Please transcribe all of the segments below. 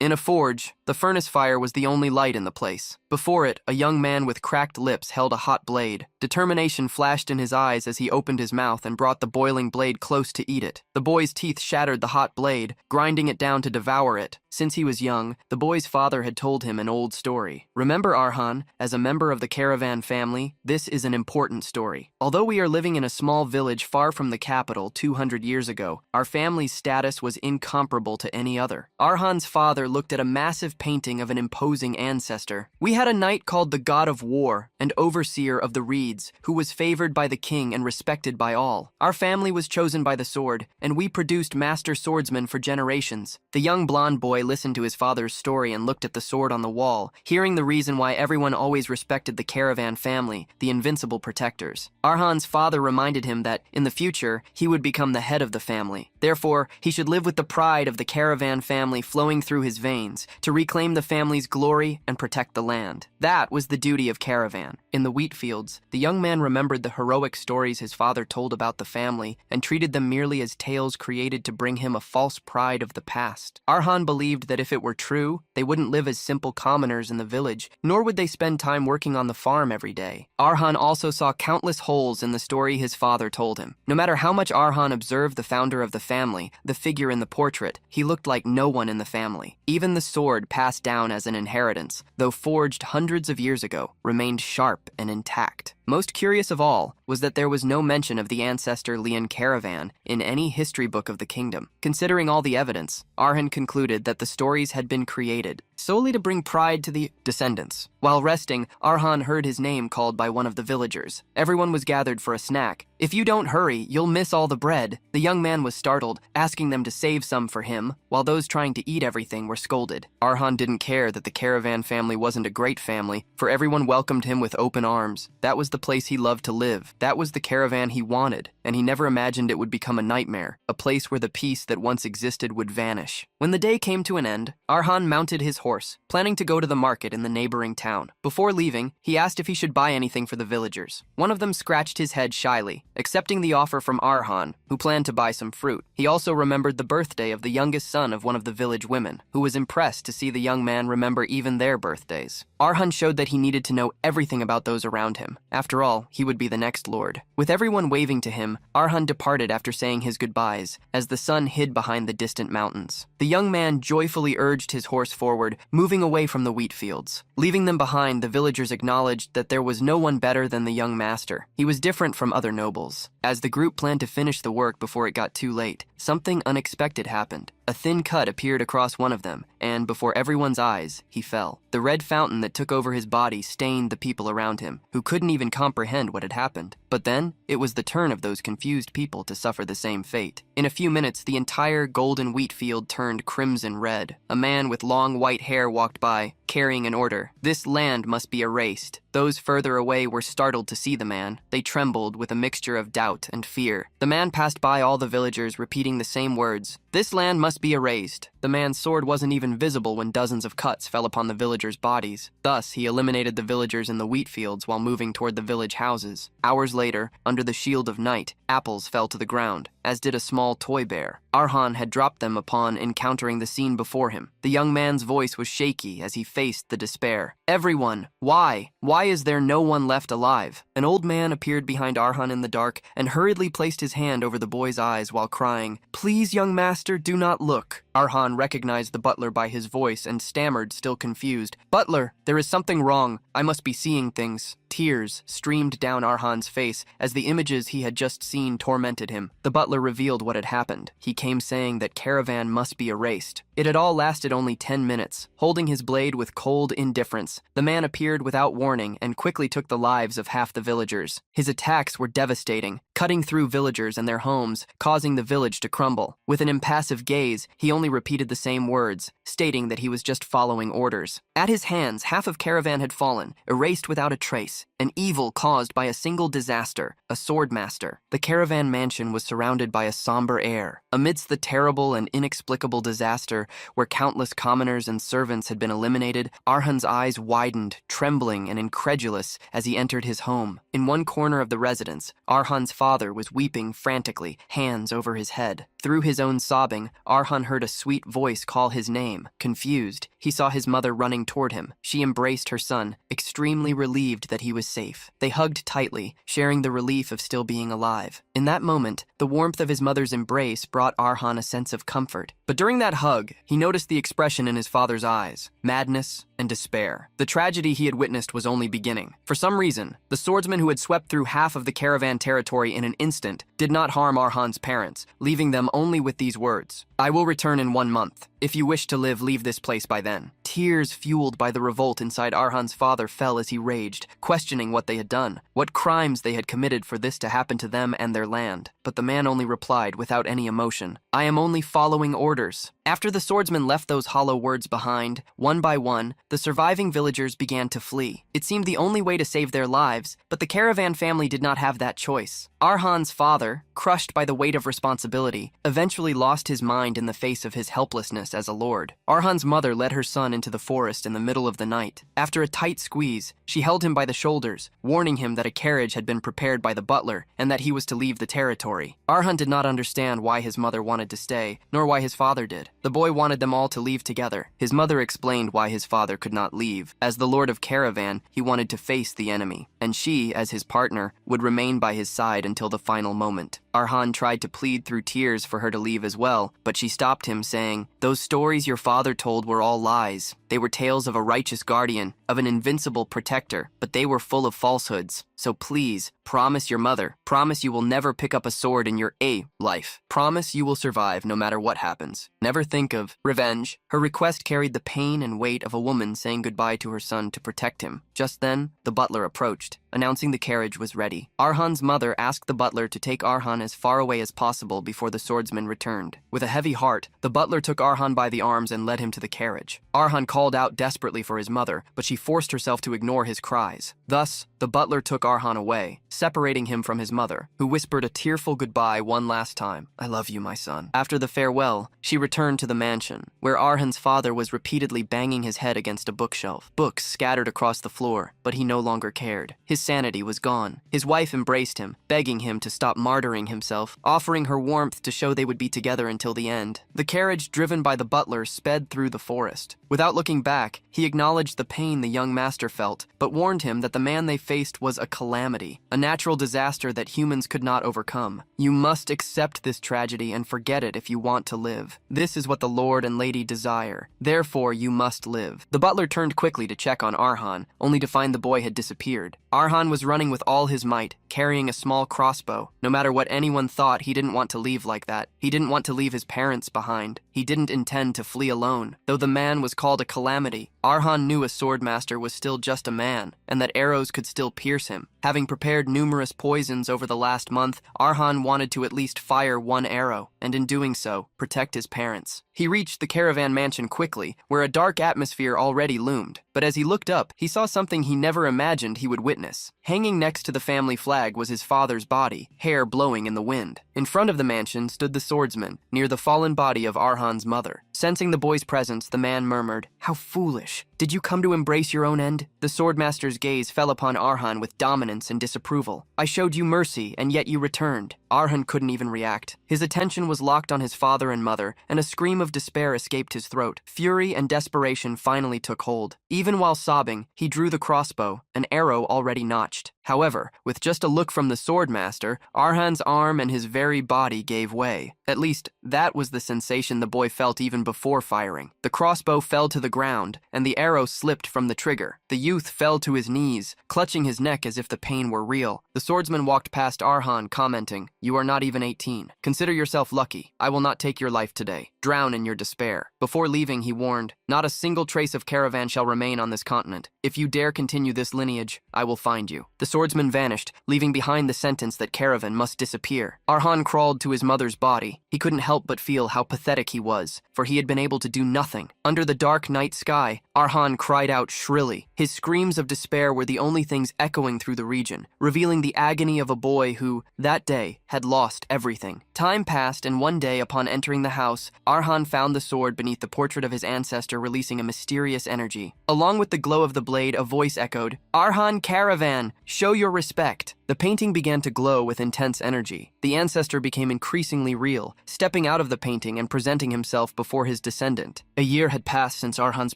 In a forge, the furnace fire was the only light in the place. Before it, a young man with cracked lips held a hot blade. Determination flashed in his eyes as he opened his mouth and brought the boiling blade close to eat it. The boy's teeth shattered the hot blade, grinding it down to devour it. Since he was young, the boy's father had told him an old story. Remember, Arhan, as a member of the caravan family, this is an important story. Although we are living in a small village far from the capital 200 years ago, our family's status was incomparable to any other. Arhan's father looked at a massive painting of an imposing ancestor. We had a knight called the God of War and overseer of the reeds, who was favored by the king and respected by all. Our family was chosen by the sword, and we produced master swordsmen for generations. The young blonde boy listened to his father's story and looked at the sword on the wall, hearing the reason why everyone always respected the caravan family, the invincible protectors. Arhan's father reminded him that, in the future, he would become the head of the family. Therefore, he should live with the pride of the caravan family flowing through his veins, to reclaim the family's glory and protect the land. That was the duty of caravan. In the wheat fields, the young man remembered the heroic stories his father told about the family and treated them merely as tales created to bring him a false pride of the past. Arhan believed that if it were true, they wouldn't live as simple commoners in the village, nor would they spend time working on the farm every day. Arhan also saw countless holes in the story his father told him. No matter how much Arhan observed the founder of the family, the figure in the portrait, he looked like no one in the family. Even the sword passed down as an inheritance, though forged hundreds of years ago, remained sharp and intact. Most curious of all was that there was no mention of the ancestor Lian Caravan in any history book of the kingdom. Considering all the evidence, Arhan concluded that the stories had been created solely to bring pride to the descendants. While resting, Arhan heard his name called by one of the villagers. Everyone was gathered for a snack. "If you don't hurry, you'll miss all the bread." The young man was startled, asking them to save some for him, while those trying to eat everything were scolded. Arhan didn't care that the caravan family wasn't a great family, for everyone welcomed him with open arms. That was the place he loved to live. That was the caravan he wanted, and he never imagined it would become a nightmare, a place where the peace that once existed would vanish. When the day came to an end, Arhan mounted his horse, planning to go to the market in the neighboring town. Before leaving, he asked if he should buy anything for the villagers. One of them scratched his head shyly, accepting the offer from Arhan, who planned to buy some fruit. He also remembered the birthday of the youngest son of one of the village women, who was impressed to see the young man remember even their birthdays. Arhan showed that he needed to know everything about those around him. After all, he would be the next lord. With everyone waving to him, Arhan departed after saying his goodbyes, as the sun hid behind the distant mountains. The young man joyfully urged his horse forward, moving away from the wheat fields. Leaving them behind, the villagers acknowledged that there was no one better than the young master. He was different from other nobles. As the group planned to finish the work before it got too late, something unexpected happened. A thin cut appeared across one of them, and before everyone's eyes, he fell. The red fountain that took over his body stained the people around him, who couldn't even comprehend what had happened. But then, it was the turn of those confused people to suffer the same fate. In a few minutes, the entire golden wheat field turned crimson red. A man with long white hair walked by, carrying an order. "This land must be erased." Those further away were startled to see the man. They trembled with a mixture of doubt and fear. The man passed by all the villagers, repeating the same words. "This land must be erased." The man's sword wasn't even visible when dozens of cuts fell upon the villagers' bodies. Thus, he eliminated the villagers in the wheat fields while moving toward the village houses. Hours later, under the shield of night, apples fell to the ground, as did a small toy bear. Arhan had dropped them upon encountering the scene before him. The young man's voice was shaky as he faced the despair. "Everyone, why? Why is there no one left alive?" An old man appeared behind Arhan in the dark and hurriedly placed his hand over the boy's eyes while crying, "Please, young master, do not look." Arhan recognized the butler by his voice and stammered, still confused. "Butler, there is something wrong. I must be seeing things." Tears streamed down Arhan's face as the images he had just seen tormented him. The butler revealed what had happened. He came saying that caravan must be erased. It had all lasted only 10 minutes. Holding his blade with cold indifference, the man appeared without warning and quickly took the lives of half the villagers. His attacks were devastating, cutting through villagers and their homes, causing the village to crumble. With an impassive gaze, he only repeated the same words, stating that he was just following orders. At his hands, half of caravan had fallen, erased without a trace. an evil caused by a single disaster, a sword master. The caravan mansion was surrounded by a somber air. Amidst the terrible and inexplicable disaster, where countless commoners and servants had been eliminated, Arhan's eyes widened, trembling and incredulous as he entered his home. In one corner of the residence, Arhan's father was weeping frantically, hands over his head. Through his own sobbing, Arhan heard a sweet voice call his name. Confused, he saw his mother running toward him. She embraced her son, extremely relieved that he was safe. They hugged tightly, sharing the relief of still being alive. In that moment, the warmth of his mother's embrace brought Arhan a sense of comfort. But during that hug, he noticed the expression in his father's eyes: madness and despair. The tragedy he had witnessed was only beginning. For some reason, the swordsman who had swept through half of the caravan territory in an instant did not harm Arhan's parents, leaving them only with these words: "I will return in 1 month. If you wish to live, leave this place by then." Tears fueled by the revolt inside Arhan's father fell as he raged, questioning what they had done, what crimes they had committed for this to happen to them and their land. But the man only replied without any emotion, "I am only following orders." After the swordsman left those hollow words behind, one by one, the surviving villagers began to flee. It seemed the only way to save their lives, but the caravan family did not have that choice. Arhan's father, crushed by the weight of responsibility, eventually lost his mind in the face of his helplessness as a lord. Arhan's mother led her son into the forest in the middle of the night. After a tight squeeze, she held him by the shoulders, warning him that a carriage had been prepared by the butler and that he was to leave the territory. Arhan did not understand why his mother wanted to stay, nor why his father did. The boy wanted them all to leave together. His mother explained why his father could not leave. As the lord of caravan, he wanted to face the enemy, and she, as his partner, would remain by his side until the final moment. Arhan tried to plead through tears for her to leave as well, but she stopped him, saying, "Those stories your father told were all lies. They were tales of a righteous guardian, of an invincible protector, but they were full of falsehoods. So please, promise your mother. Promise you will never pick up a sword in your life. Promise you will survive no matter what happens. Never think of revenge." Her request carried the pain and weight of a woman saying goodbye to her son to protect him. Just then, the butler approached, announcing the carriage was ready. Arhan's mother asked the butler to take Arhan as far away as possible before the swordsman returned. With a heavy heart, the butler took Arhan by the arms and led him to the carriage. Arhan called out desperately for his mother, but she forced herself to ignore his cries. Thus, the butler took Arhan away, separating him from his mother, who whispered a tearful goodbye one last time. "I love you, my son." After the farewell, she returned to the mansion, where Arhan's father was repeatedly banging his head against a bookshelf. Books scattered across the floor, but he no longer cared. His sanity was gone. His wife embraced him, begging him to stop martyring himself, offering her warmth to show they would be together until the end. The carriage, driven by the butler, sped through the forest. Without looking back, he acknowledged the pain the young master felt, but warned him that the man they faced was a calamity, a natural disaster that humans could not overcome. You must accept this tragedy and forget it if you want to live. This is what the lord and lady desire. Therefore, you must live. The butler turned quickly to check on Arhan, only to find the boy had disappeared. Arhan was running with all his might, carrying a small crossbow. No matter what anyone thought, he didn't want to leave like that. He didn't want to leave his parents behind. He didn't intend to flee alone. Though the man was called a calamity, Arhan knew a swordmaster was still just a man, and that arrows could still pierce him. Having prepared numerous poisons over the last month, Arhan wanted to at least fire one arrow, and in doing so, protect his parents. He reached the caravan mansion quickly, where a dark atmosphere already loomed. But as he looked up, he saw something he never imagined he would witness. Hanging next to the family flag was his father's body, hair blowing in the wind. In front of the mansion stood the swordsman, near the fallen body of Arhan's mother. Sensing the boy's presence, the man murmured, "How foolish. Did you come to embrace your own end?" The swordmaster's gaze fell upon Arhan with dominance and disapproval. "I showed you mercy, and yet you returned." Arhan couldn't even react. His attention was locked on his father and mother, and a scream of despair escaped his throat. Fury and desperation finally took hold. Even while sobbing, he drew the crossbow, an arrow already notched. However, with just a look from the swordmaster, Arhan's arm and his very body gave way. At least, that was the sensation the boy felt even before firing. The crossbow fell to the ground, and the arrow slipped from the trigger. The youth fell to his knees, clutching his neck as if the pain were real. The swordsman walked past Arhan, commenting, "You are not even 18. Consider yourself lucky. I will not take your life today. Drown in your despair." Before leaving, he warned, "Not a single trace of caravan shall remain on this continent. If you dare continue this lineage, I will find you." The swordsman vanished, leaving behind the sentence that caravan must disappear. Arhan crawled to his mother's body. He couldn't help but feel how pathetic he was, for he had been able to do nothing. Under the dark night sky, Arhan cried out shrilly. His screams of despair were the only things echoing through the region, revealing the agony of a boy who, that day, had lost everything. Time passed, and one day, upon entering the house, Arhan found the sword beneath the portrait of his ancestor, releasing a mysterious energy. Along with the glow of the blade, a voice echoed, "Arhan Caravan, show your respect." The painting began to glow with intense energy. The ancestor became increasingly real, stepping out of the painting and presenting himself before his descendant. A year had passed since Arhan's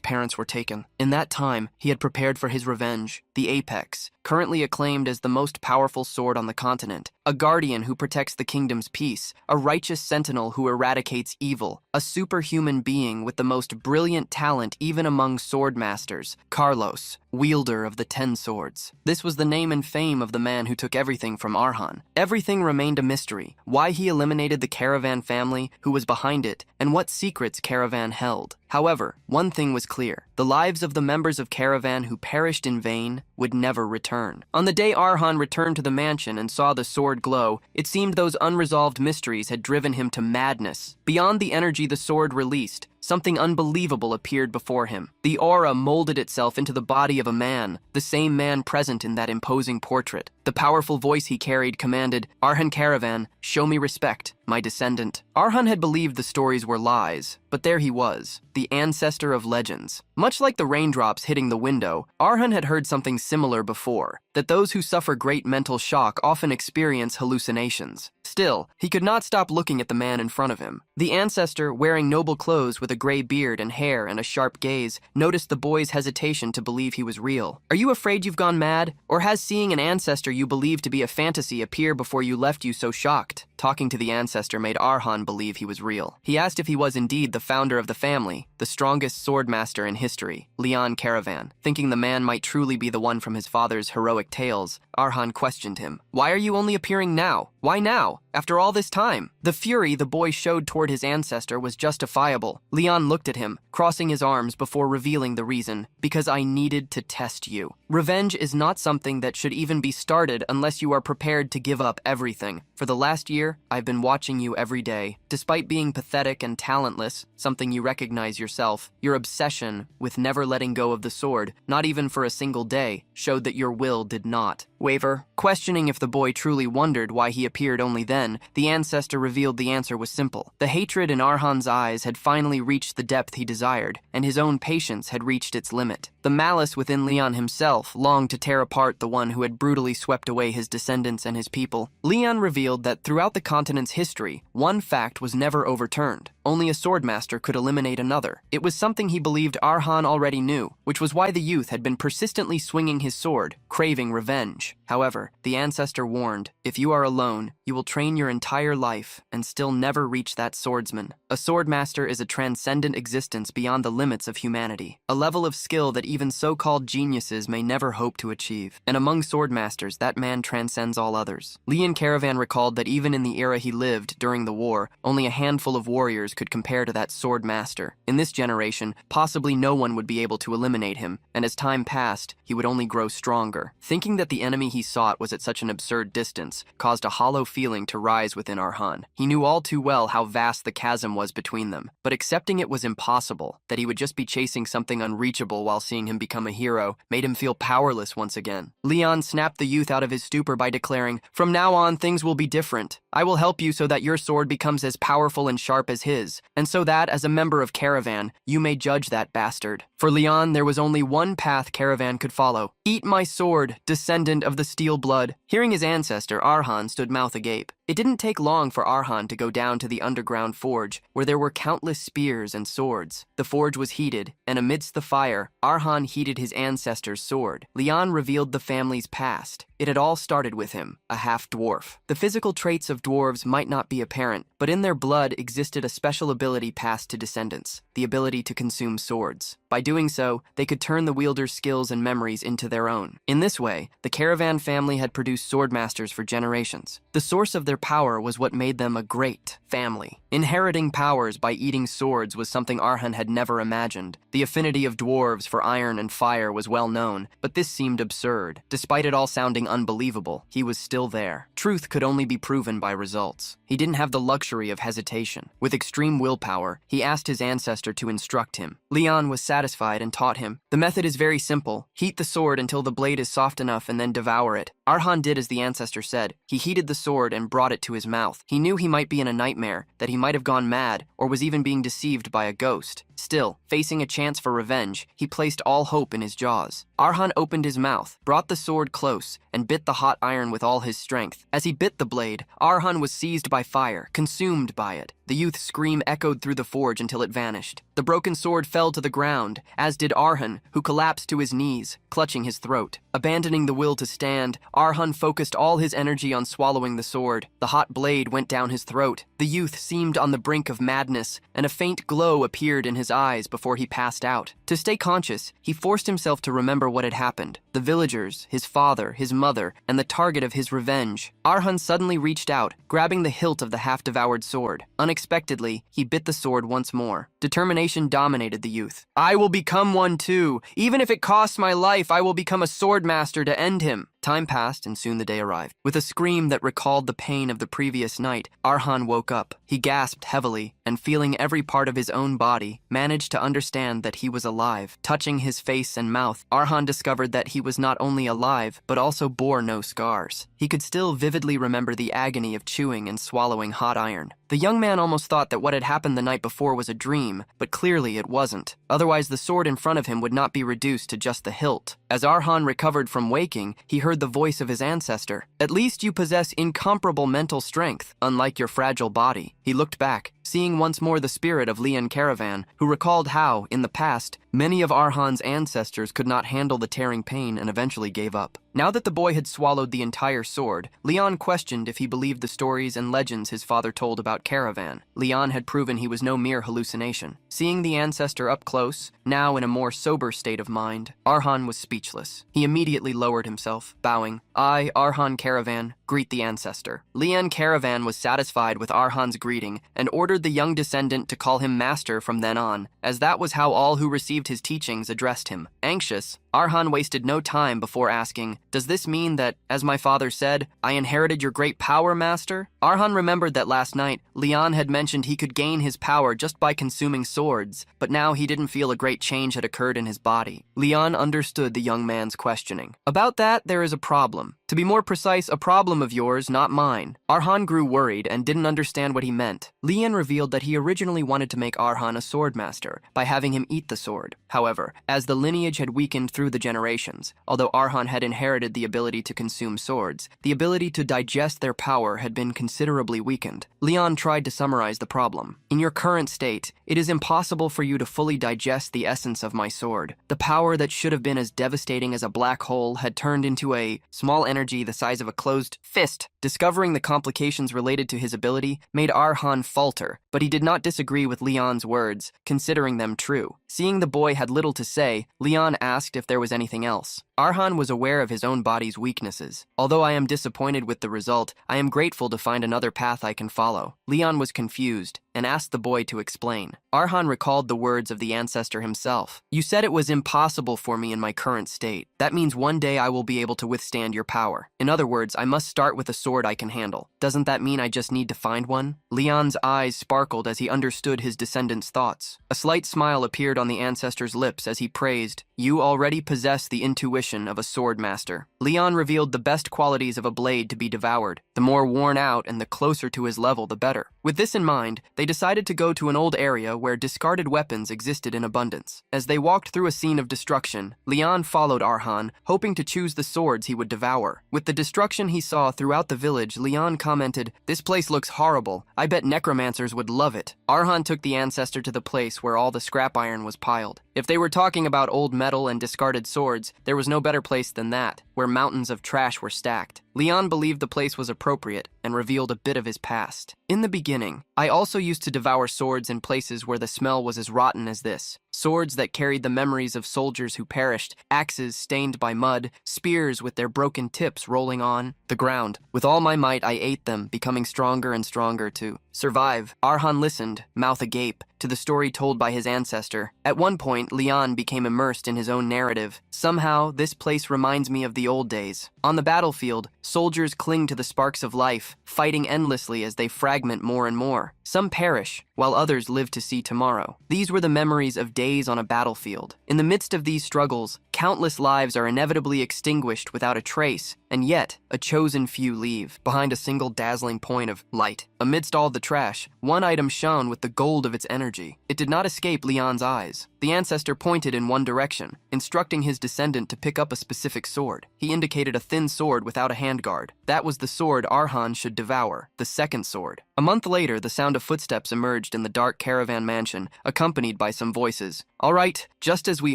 parents were taken. In that time, he had prepared for his revenge, the Apex, currently acclaimed as the most powerful sword on the continent, a guardian who protects the kingdom's peace, a righteous sentinel who eradicates evil, a superhuman being with the most brilliant talent even among sword masters, Carlos, wielder of the 10 swords. This was the name and fame of the man who took everything from Arhan. Everything remained a mystery: why he eliminated the Caravan family, who was behind it, and what secrets Caravan held. However, one thing was clear: the lives of the members of Caravan who perished in vain would never return. On the day Arhan returned to the mansion and saw the sword glow, it seemed those unresolved mysteries had driven him to madness. Beyond the energy the sword released, something unbelievable appeared before him. The aura molded itself into the body of a man, the same man present in that imposing portrait. The powerful voice he carried commanded, "Arhan Caravan, show me respect, my descendant." Arhan had believed the stories were lies, but there he was, the ancestor of legends. Much like the raindrops hitting the window, Arhan had heard something similar before, that those who suffer great mental shock often experience hallucinations. Still, he could not stop looking at the man in front of him. The ancestor, wearing noble clothes with a gray beard and hair and a sharp gaze, noticed the boy's hesitation to believe he was real. "Are you afraid you've gone mad? Or has seeing an ancestor you believed to be a fantasy appear before you left you so shocked?" Talking to the ancestor made Arhan believe he was real. He asked if he was indeed the founder of the family, the strongest swordmaster in history, Leon Caravan. Thinking the man might truly be the one from his father's heroic tales, Arhan questioned him. "Why are you only appearing now? Why now? After all this time?" The fury the boy showed toward his ancestor was justifiable. Leon looked at him, crossing his arms before revealing the reason. "Because I needed to test you. Revenge is not something that should even be started unless you are prepared to give up everything. For the last year, I've been watching you every day. Despite being pathetic and talentless, something you recognize yourself, your obsession with never letting go of the sword, not even for a single day, showed that your will did not waver." Questioning if the boy truly wondered why he appeared only then, the ancestor revealed the answer was simple. The hatred in Arhan's eyes had finally reached the depth he desired, and his own patience had reached its limit. The malice within Leon himself longed to tear apart the one who had brutally swept away his descendants and his people. Leon revealed that throughout the continent's history, one fact was never overturned. Only a swordmaster could eliminate another. It was something he believed Arhan already knew, which was why the youth had been persistently swinging his sword, craving revenge. However, the ancestor warned, "If you are alone, you will train your entire life and still never reach that swordsman." A swordmaster is a transcendent existence beyond the limits of humanity, a level of skill that even so-called geniuses may never hope to achieve. And among swordmasters, that man transcends all others. Leon Caravan recalled that even in the era he lived during the war, only a handful of warriors could compare to that swordmaster. In this generation, possibly no one would be able to eliminate him, and as time passed, he would only grow stronger. Thinking that the enemy he sought was at such an absurd distance caused a hollow feeling to rise within Arhan. He knew all too well how vast the chasm was between them, but accepting it was impossible, that he would just be chasing something unreachable while seeing him become a hero, made him feel powerless once again. Leon snapped the youth out of his stupor by declaring, "From now on, things will be different. I will help you so that your sword becomes as powerful and sharp as his, and so that, as a member of Caravan, you may judge that bastard." For Leon, there was only one path Caravan could follow. "Eat my sword, descendant of the steel blood." Hearing his ancestor, Arhan stood mouth agape. It didn't take long for Arhan to go down to the underground forge, where there were countless spears and swords. The forge was heated, and amidst the fire, Arhan heated his ancestor's sword. Leon revealed the family's past. It had all started with him, a half-dwarf. The physical traits of dwarves might not be apparent, but in their blood existed a special ability passed to descendants, the ability to consume swords. By doing so, they could turn the wielder's skills and memories into their own. In this way, the Caravan family had produced swordmasters for generations. The source of their power was what made them a great family. Inheriting powers by eating swords was something Arhan had never imagined. The affinity of dwarves for iron and fire was well known, but this seemed absurd. Despite it all sounding unbelievable, he was still there. Truth could only be proven by results. He didn't have the luxury of hesitation. With extreme willpower, he asked his ancestor to instruct him. Leon was satisfied and taught him. The method is very simple. Heat the sword until the blade is soft enough and then devour it. Arhan did as the ancestor said. He heated the sword and brought it to his mouth. He knew he might be in a nightmare, that he might have gone mad, or was even being deceived by a ghost. Still, facing a chance for revenge, he placed all hope in his jaws. Arhan opened his mouth, brought the sword close, and bit the hot iron with all his strength. As he bit the blade, Arhan was seized by fire, consumed by it. The youth's scream echoed through the forge until it vanished. The broken sword fell to the ground, as did Arhan, who collapsed to his knees, clutching his throat. Abandoning the will to stand, Arhan focused all his energy on swallowing the sword. The hot blade went down his throat. The youth seemed on the brink of madness, and a faint glow appeared in his eyes before he passed out. To stay conscious, he forced himself to remember what had happened. The villagers, his father, his mother, and the target of his revenge. Arhan suddenly reached out, grabbing the hilt of the half-devoured sword. Unexpectedly, he bit the sword once more. Determination dominated the youth. I will become one too. Even if it costs my life, I will become a sword master to end him. Time passed, and soon the day arrived. With a scream that recalled the pain of the previous night, Arhan woke up. He gasped heavily, and feeling every part of his own body, managed to understand that he was alive. Touching his face and mouth, Arhan discovered that he was not only alive, but also bore no scars. He could still vividly remember the agony of chewing and swallowing hot iron. The young man almost thought that what had happened the night before was a dream, but clearly it wasn't. Otherwise, the sword in front of him would not be reduced to just the hilt. As Arhan recovered from waking, he heard the voice of his ancestor. At least you possess incomparable mental strength, unlike your fragile body. He looked back, seeing once more the spirit of Leon Caravan, who recalled how, in the past, many of Arhan's ancestors could not handle the tearing pain and eventually gave up. Now that the boy had swallowed the entire sword, Leon questioned if he believed the stories and legends his father told about Caravan. Leon had proven he was no mere hallucination. Seeing the ancestor up close, now in a more sober state of mind, Arhan was speechless. He immediately lowered himself, bowing. I, Arhan Caravan, greet the ancestor. Leon Caravan was satisfied with Arhan's greeting and ordered the young descendant to call him master from then on, as that was how all who received his teachings addressed him. Anxious, Arhan wasted no time before asking, does this mean that, as my father said, I inherited your great power, master? Arhan remembered that last night, Leon had mentioned he could gain his power just by consuming swords, but now he didn't feel a great change had occurred in his body. Leon understood the young man's questioning. About that, there is a problem. To be more precise, a problem of yours, not mine. Arhan grew worried and didn't understand what he meant. Leon revealed that he originally wanted to make Arhan a sword master by having him eat the sword. However, as the lineage had weakened through the generations, although Arhan had inherited the ability to consume swords, the ability to digest their power had been considerably weakened. Leon tried to summarize the problem. In your current state, it is impossible for you to fully digest the essence of my sword. The power that should have been as devastating as a black hole had turned into a small energy the size of a closed fist. Discovering the complications related to his ability made Arhan falter, but he did not disagree with Leon's words, considering them true. Seeing the boy had little to say, Leon asked if there was anything else. Arhan was aware of his own body's weaknesses. Although I am disappointed with the result, I am grateful to find another path I can follow. Leon was confused and asked the boy to explain. Arhan recalled the words of the ancestor himself. You said it was impossible for me in my current state. That means one day I will be able to withstand your power. In other words, I must start with a sword I can handle. Doesn't that mean I just need to find one? Leon's eyes sparkled as he understood his descendant's thoughts. A slight smile appeared on the ancestor's lips as he praised, You already possess the intuition of a sword master. Leon revealed the best qualities of a blade to be devoured. The more worn out and the closer to his level, the better. With this in mind, they decided to go to an old area where discarded weapons existed in abundance. As they walked through a scene of destruction, Leon followed Arhan, hoping to choose the swords he would devour. With the destruction he saw throughout the village, Leon commented, This place looks horrible. I bet necromancers would love it. Arhan took the ancestor to the place where all the scrap iron was piled. If they were talking about old metal and discarded swords, there was no better place than that, where mountains of trash were stacked. Leon believed the place was appropriate and revealed a bit of his past. In the beginning, I also used to devour swords in places where the smell was as rotten as this. Swords that carried the memories of soldiers who perished, axes stained by mud, spears with their broken tips rolling on the ground. With all my might, I ate them, becoming stronger and stronger to survive. Arhan listened, mouth agape, to the story told by his ancestor. At one point, Leon became immersed in his own narrative. Somehow, this place reminds me of the old days. On the battlefield, soldiers cling to the sparks of life, fighting endlessly as they fragment more and more. Some perish, while others live to see tomorrow. These were the memories of days on a battlefield. In the midst of these struggles, countless lives are inevitably extinguished without a trace, and yet, a chosen few leave, behind a single dazzling point of light. Amidst all the trash, one item shone with the gold of its energy. It did not escape Leon's eyes. The ancestor pointed in one direction, instructing his descendant to pick up a specific sword. He indicated a thin sword without a handguard. That was the sword Arhan should devour, the second sword. A month later, the sound of footsteps emerged in the dark caravan mansion, accompanied by some voices. "All right, just as we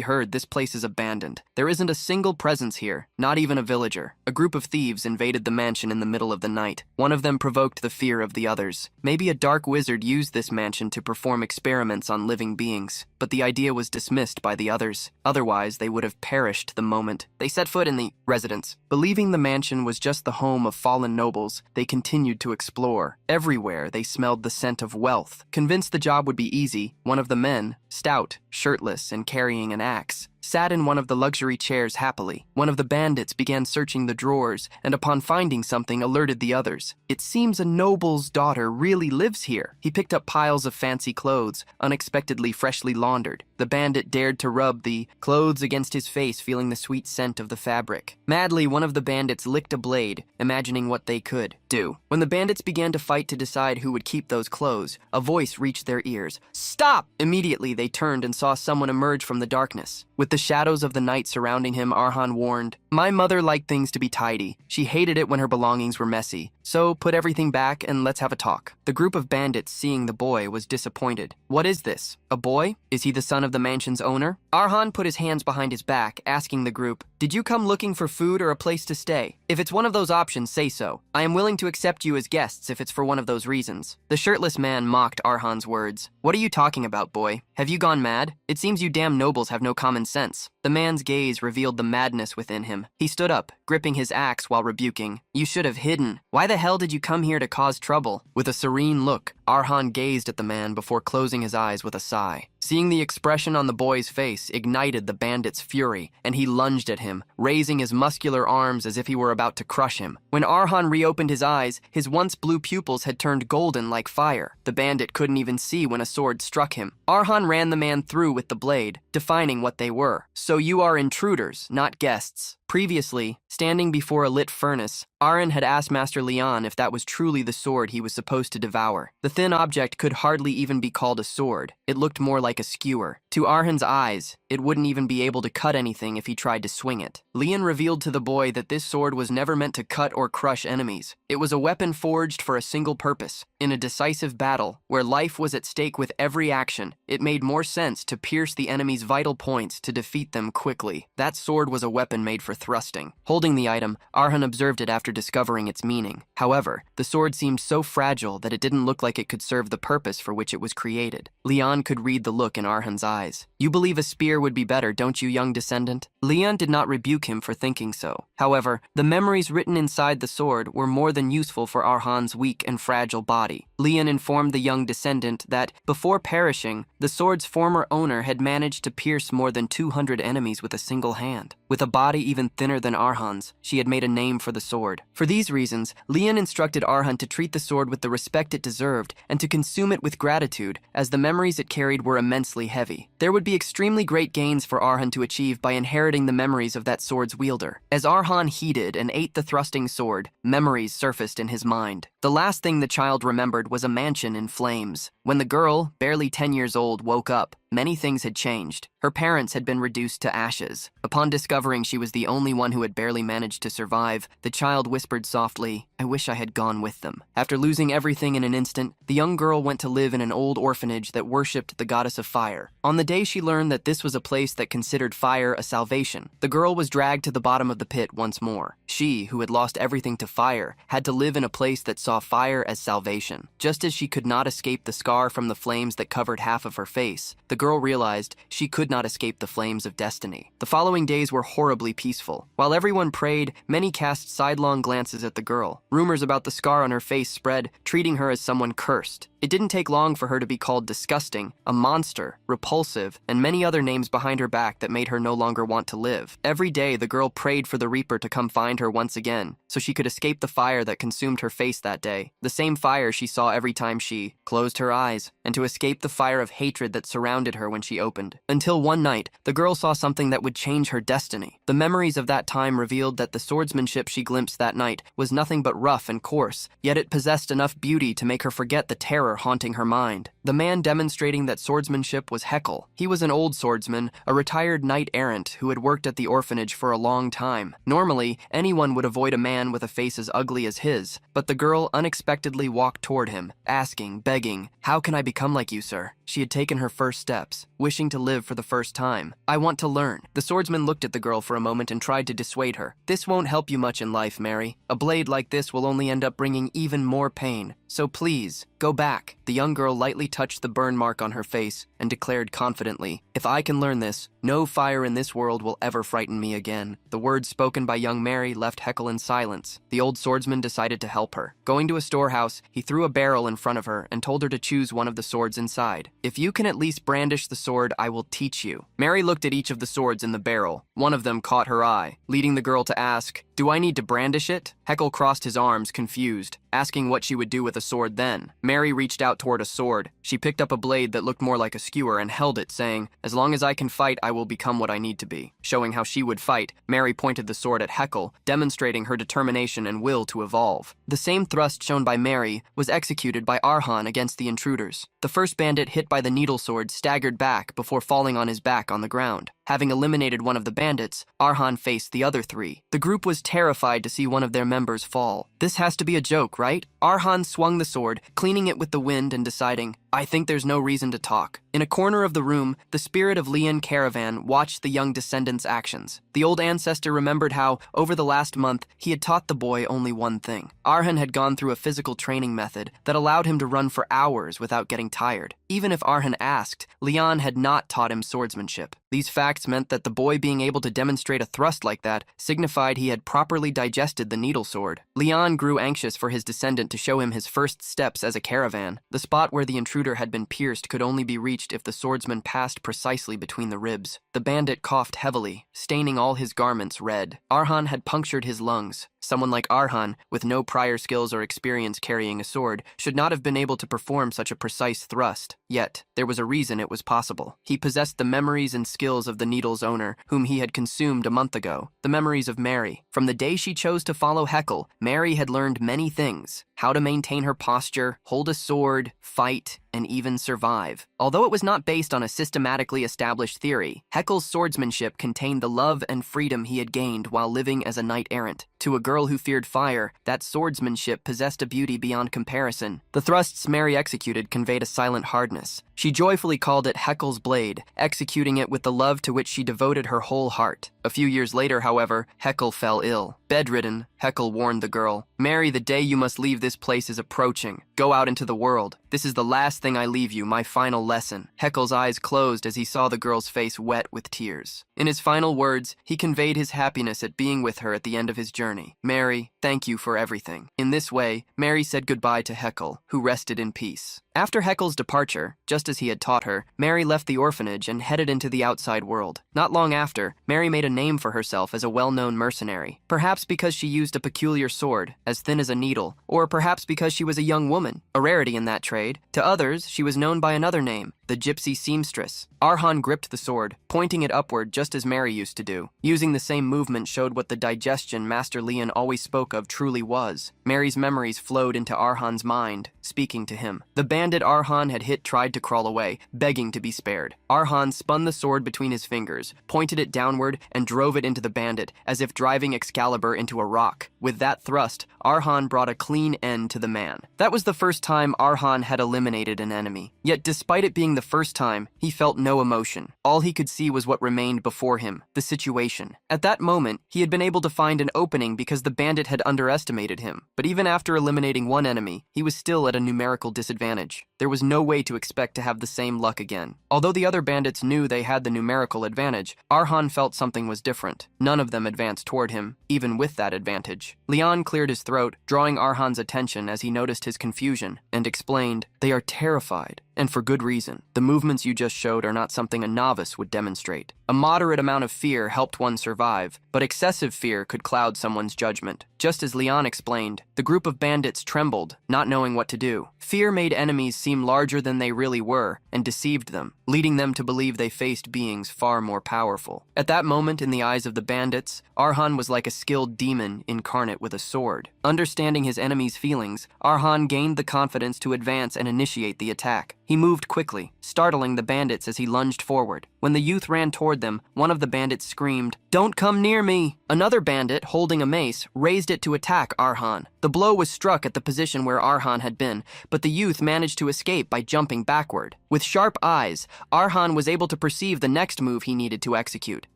heard, this place is abandoned. There isn't a single presence here, not even a villager." A group of thieves invaded the mansion in the middle of the night. One of them provoked the fear of the others. Maybe a dark wizard used this mansion to perform experiments on living beings, but the idea was dismissed by the others. Otherwise, they would have perished the moment they set foot in the residence. Believing the mansion was just the home of fallen nobles, they continued to explore. Everywhere, they smelled the scent of wealth. Convinced the job would be easy, one of the men, stout, shirtless, and carrying an axe, sat in one of the luxury chairs happily. One of the bandits began searching the drawers, and upon finding something, alerted the others. "It seems a noble's daughter really lives here." He picked up piles of fancy clothes, unexpectedly freshly laundered. The bandit dared to rub the clothes against his face, feeling the sweet scent of the fabric. Madly, one of the bandits licked a blade, imagining what they could do. When the bandits began to fight to decide who would keep those clothes, a voice reached their ears. "Stop!" Immediately, they turned and saw someone emerge from the darkness. With the shadows of the night surrounding him, Arhan warned, "My mother liked things to be tidy. She hated it when her belongings were messy. So put everything back and let's have a talk." The group of bandits, seeing the boy, was disappointed. "What is this? A boy? Is he the son of the mansion's owner?" Arhan put his hands behind his back, asking the group, "Did you come looking for food or a place to stay? If it's one of those options, say so. I am willing to accept you as guests if it's for one of those reasons." The shirtless man mocked Arhan's words. "What are you talking about, boy? Have you gone mad? It seems you damn nobles have no common sense." The man's gaze revealed the madness within him. He stood up, gripping his axe while rebuking. "You should have hidden. Why the hell did you come here to cause trouble?" With a serene look, Arhan gazed at the man before closing his eyes with a sigh. Seeing the expression on the boy's face ignited the bandit's fury, and he lunged at him, raising his muscular arms as if he were about to crush him. When Arhan reopened his eyes, his once blue pupils had turned golden like fire. The bandit couldn't even see when a sword struck him. Arhan ran the man through with the blade, defining what they were. "So you are intruders, not guests." Previously, standing before a lit furnace, Arhan had asked Master Leon if that was truly the sword he was supposed to devour. The thin object could hardly even be called a sword. It looked more like a skewer. To Arhan's eyes, it wouldn't even be able to cut anything if he tried to swing it. Leon revealed to the boy that this sword was never meant to cut or crush enemies. It was a weapon forged for a single purpose. In a decisive battle, where life was at stake with every action, it made more sense to pierce the enemy's vital points to defeat them quickly. That sword was a weapon made for thrusting. Holding the item, Arhan observed it after discovering its meaning. However, the sword seemed so fragile that it didn't look like it could serve the purpose for which it was created. Leon could read the look in Arhan's eyes. "You believe a spear would be better, don't you, young descendant?" Leon did not rebuke him for thinking so. However, the memories written inside the sword were more than useful for Arhan's weak and fragile body. Leon informed the young descendant that, before perishing, the sword's former owner had managed to pierce more than 200 enemies with a single hand. With a body even thinner than Arhan's, she had made a name for the sword. For these reasons, Leon instructed Arhan to treat the sword with the respect it deserved and to consume it with gratitude, as the memories it carried were immensely heavy. There would be extremely great gains for Arhan to achieve by inheriting the memories of that sword's wielder. As Arhan heeded and ate the thrusting sword, memories surfaced in his mind. The last thing the child remembered was a mansion in flames. When the girl, barely 10 years old, woke up, many things had changed. Her parents had been reduced to ashes. Upon discovering she was the only one who had barely managed to survive, the child whispered softly, "I wish I had gone with them." After losing everything in an instant, the young girl went to live in an old orphanage that worshipped the goddess of fire. On the day she learned that this was a place that considered fire a salvation, the girl was dragged to the bottom of the pit once more. She, who had lost everything to fire, had to live in a place that saw fire as salvation. Just as she could not escape the scar from the flames that covered half of her face, the girl realized she could not escape the flames of destiny. The following days were horribly peaceful. While everyone prayed, many cast sidelong glances at the girl. Rumors about the scar on her face spread, treating her as someone cursed. It didn't take long for her to be called disgusting, a monster, repulsive, and many other names behind her back that made her no longer want to live. Every day, the girl prayed for the Reaper to come find her once again, so she could escape the fire that consumed her face that day, the same fire she saw every time she closed her eyes, and to escape the fire of hatred that surrounded her when she opened. Until one night, the girl saw something that would change her destiny. The memories of that time revealed that the swordsmanship she glimpsed that night was nothing but rough and coarse, yet it possessed enough beauty to make her forget the terror haunting her mind. The man demonstrating that swordsmanship was Yahello. He was an old swordsman, a retired knight-errant who had worked at the orphanage for a long time. Normally, anyone would avoid a man with a face as ugly as his, but the girl unexpectedly walked toward him, asking, begging, "How can I become like you, sir?" She had taken her first steps, wishing to live for the first time. "I want to learn." The swordsman looked at the girl for a moment and tried to dissuade her. "This won't help you much in life, Mary. A blade like this will only end up bringing even more pain. So please, go back." The young girl lightly touched the burn mark on her face and declared confidently, "If I can learn this, no fire in this world will ever frighten me again." The words spoken by young Mary left Yahello in silence. The old swordsman decided to help her. Going to a storehouse, he threw a barrel in front of her and told her to choose one of the swords inside. "If you can at least brandish the sword, I will teach you." Mary looked at each of the swords in the barrel. One of them caught her eye, leading the girl to ask, "Do I need to brandish it?" Yahello crossed his arms, confused, asking what she would do with a sword then. Mary reached out toward a sword. She picked up a blade that looked more like a skewer and held it, saying, "As long as I can fight, I will become what I need to be." Showing how she would fight, Mary pointed the sword at Yahello, demonstrating her determination and will to evolve. The same thrust shown by Mary was executed by Arhan against the intruders. The first bandit hit by the needle sword staggered back before falling on his back on the ground. Having eliminated one of the bandits, Arhan faced the other three. The group was terrified to see one of their members fall. "This has to be a joke, right?" Arhan swung the sword, cleaning it with the wind and deciding, "I think there's no reason to talk." In a corner of the room, the spirit of Lian Caravan watched the young descendant's actions. The old ancestor remembered how, over the last month, he had taught the boy only one thing. Arhan had gone through a physical training method that allowed him to run for hours without getting tired. Even if Arhan asked, Lian had not taught him swordsmanship. These facts meant that the boy being able to demonstrate a thrust like that signified he had properly digested the needle sword. Lian grew anxious for his descendant to show him his first steps as a caravan. The spot where the intruder had been pierced could only be reached if the swordsman passed precisely between the ribs. The bandit coughed heavily, staining all his garments red. Arhan had punctured his lungs. Someone like Arhan, with no prior skills or experience carrying a sword, should not have been able to perform such a precise thrust. Yet, there was a reason it was possible. He possessed the memories and skills of the needle's owner, whom he had consumed a month ago. The memories of Mary. From the day she chose to follow Yahello, Mary had learned many things. How to maintain her posture, hold a sword, fight, and even survive. Although it was not based on a systematically established theory, Yahello's swordsmanship contained the love and freedom he had gained while living as a knight-errant. To a girl who feared fire, that swordsmanship possessed a beauty beyond comparison. The thrusts Mary executed conveyed a silent hardness. She joyfully called it Yahello's blade, executing it with the love to which she devoted her whole heart. A few years later, however, Yahello fell ill. Bedridden, Yahello warned the girl, "Mary, the day you must leave this place is approaching. Go out into the world. This is the last thing I leave you, my final lesson." Yahello's eyes closed as he saw the girl's face wet with tears. In his final words, he conveyed his happiness at being with her at the end of his journey. "Mary, thank you for everything." In this way, Mary said goodbye to Yahello, who rested in peace. After Yahello's departure, just as he had taught her, Mary left the orphanage and headed into the outside world. Not long after, Mary made a name for herself as a well-known mercenary. Perhaps because she used a peculiar sword, as thin as a needle, or perhaps because she was a young woman, a rarity in that trade. trade. To others, she was known by another name, the gypsy seamstress. Arhan gripped the sword, pointing it upward just as Mary used to do. Using the same movement showed what the digestion Master Leon always spoke of truly was. Mary's memories flowed into Arhan's mind, speaking to him. The bandit Arhan had hit tried to crawl away, begging to be spared. Arhan spun the sword between his fingers, pointed it downward, and drove it into the bandit, as if driving Excalibur into a rock. With that thrust, Arhan brought a clean end to the man. That was the first time Arhan had eliminated an enemy. Yet despite it being the first time, he felt no emotion. All he could see was what remained before him, the situation. At that moment, he had been able to find an opening because the bandit had underestimated him. But even after eliminating one enemy, he was still at a numerical disadvantage. There was no way to expect to have the same luck again. Although the other bandits knew they had the numerical advantage, Arhan felt something was different. None of them advanced toward him, even with that advantage. Leon cleared his throat, drawing Arhan's attention as he noticed his confusion, and explained, "They are terrified. And for good reason. The movements you just showed are not something a novice would demonstrate. A moderate amount of fear helped one survive, but excessive fear could cloud someone's judgment." Just as Leon explained, the group of bandits trembled, not knowing what to do. Fear made enemies seem larger than they really were, and deceived them, leading them to believe they faced beings far more powerful. At that moment, in the eyes of the bandits, Arhan was like a skilled demon incarnate with a sword. Understanding his enemy's feelings, Arhan gained the confidence to advance and initiate the attack. He moved quickly, startling the bandits as he lunged forward. When the youth ran toward them, one of the bandits screamed, "Don't come near me!" Another bandit, holding a mace, raised it to attack Arhan. The blow was struck at the position where Arhan had been, but the youth managed to escape by jumping backward. With sharp eyes, Arhan was able to perceive the next move he needed to execute.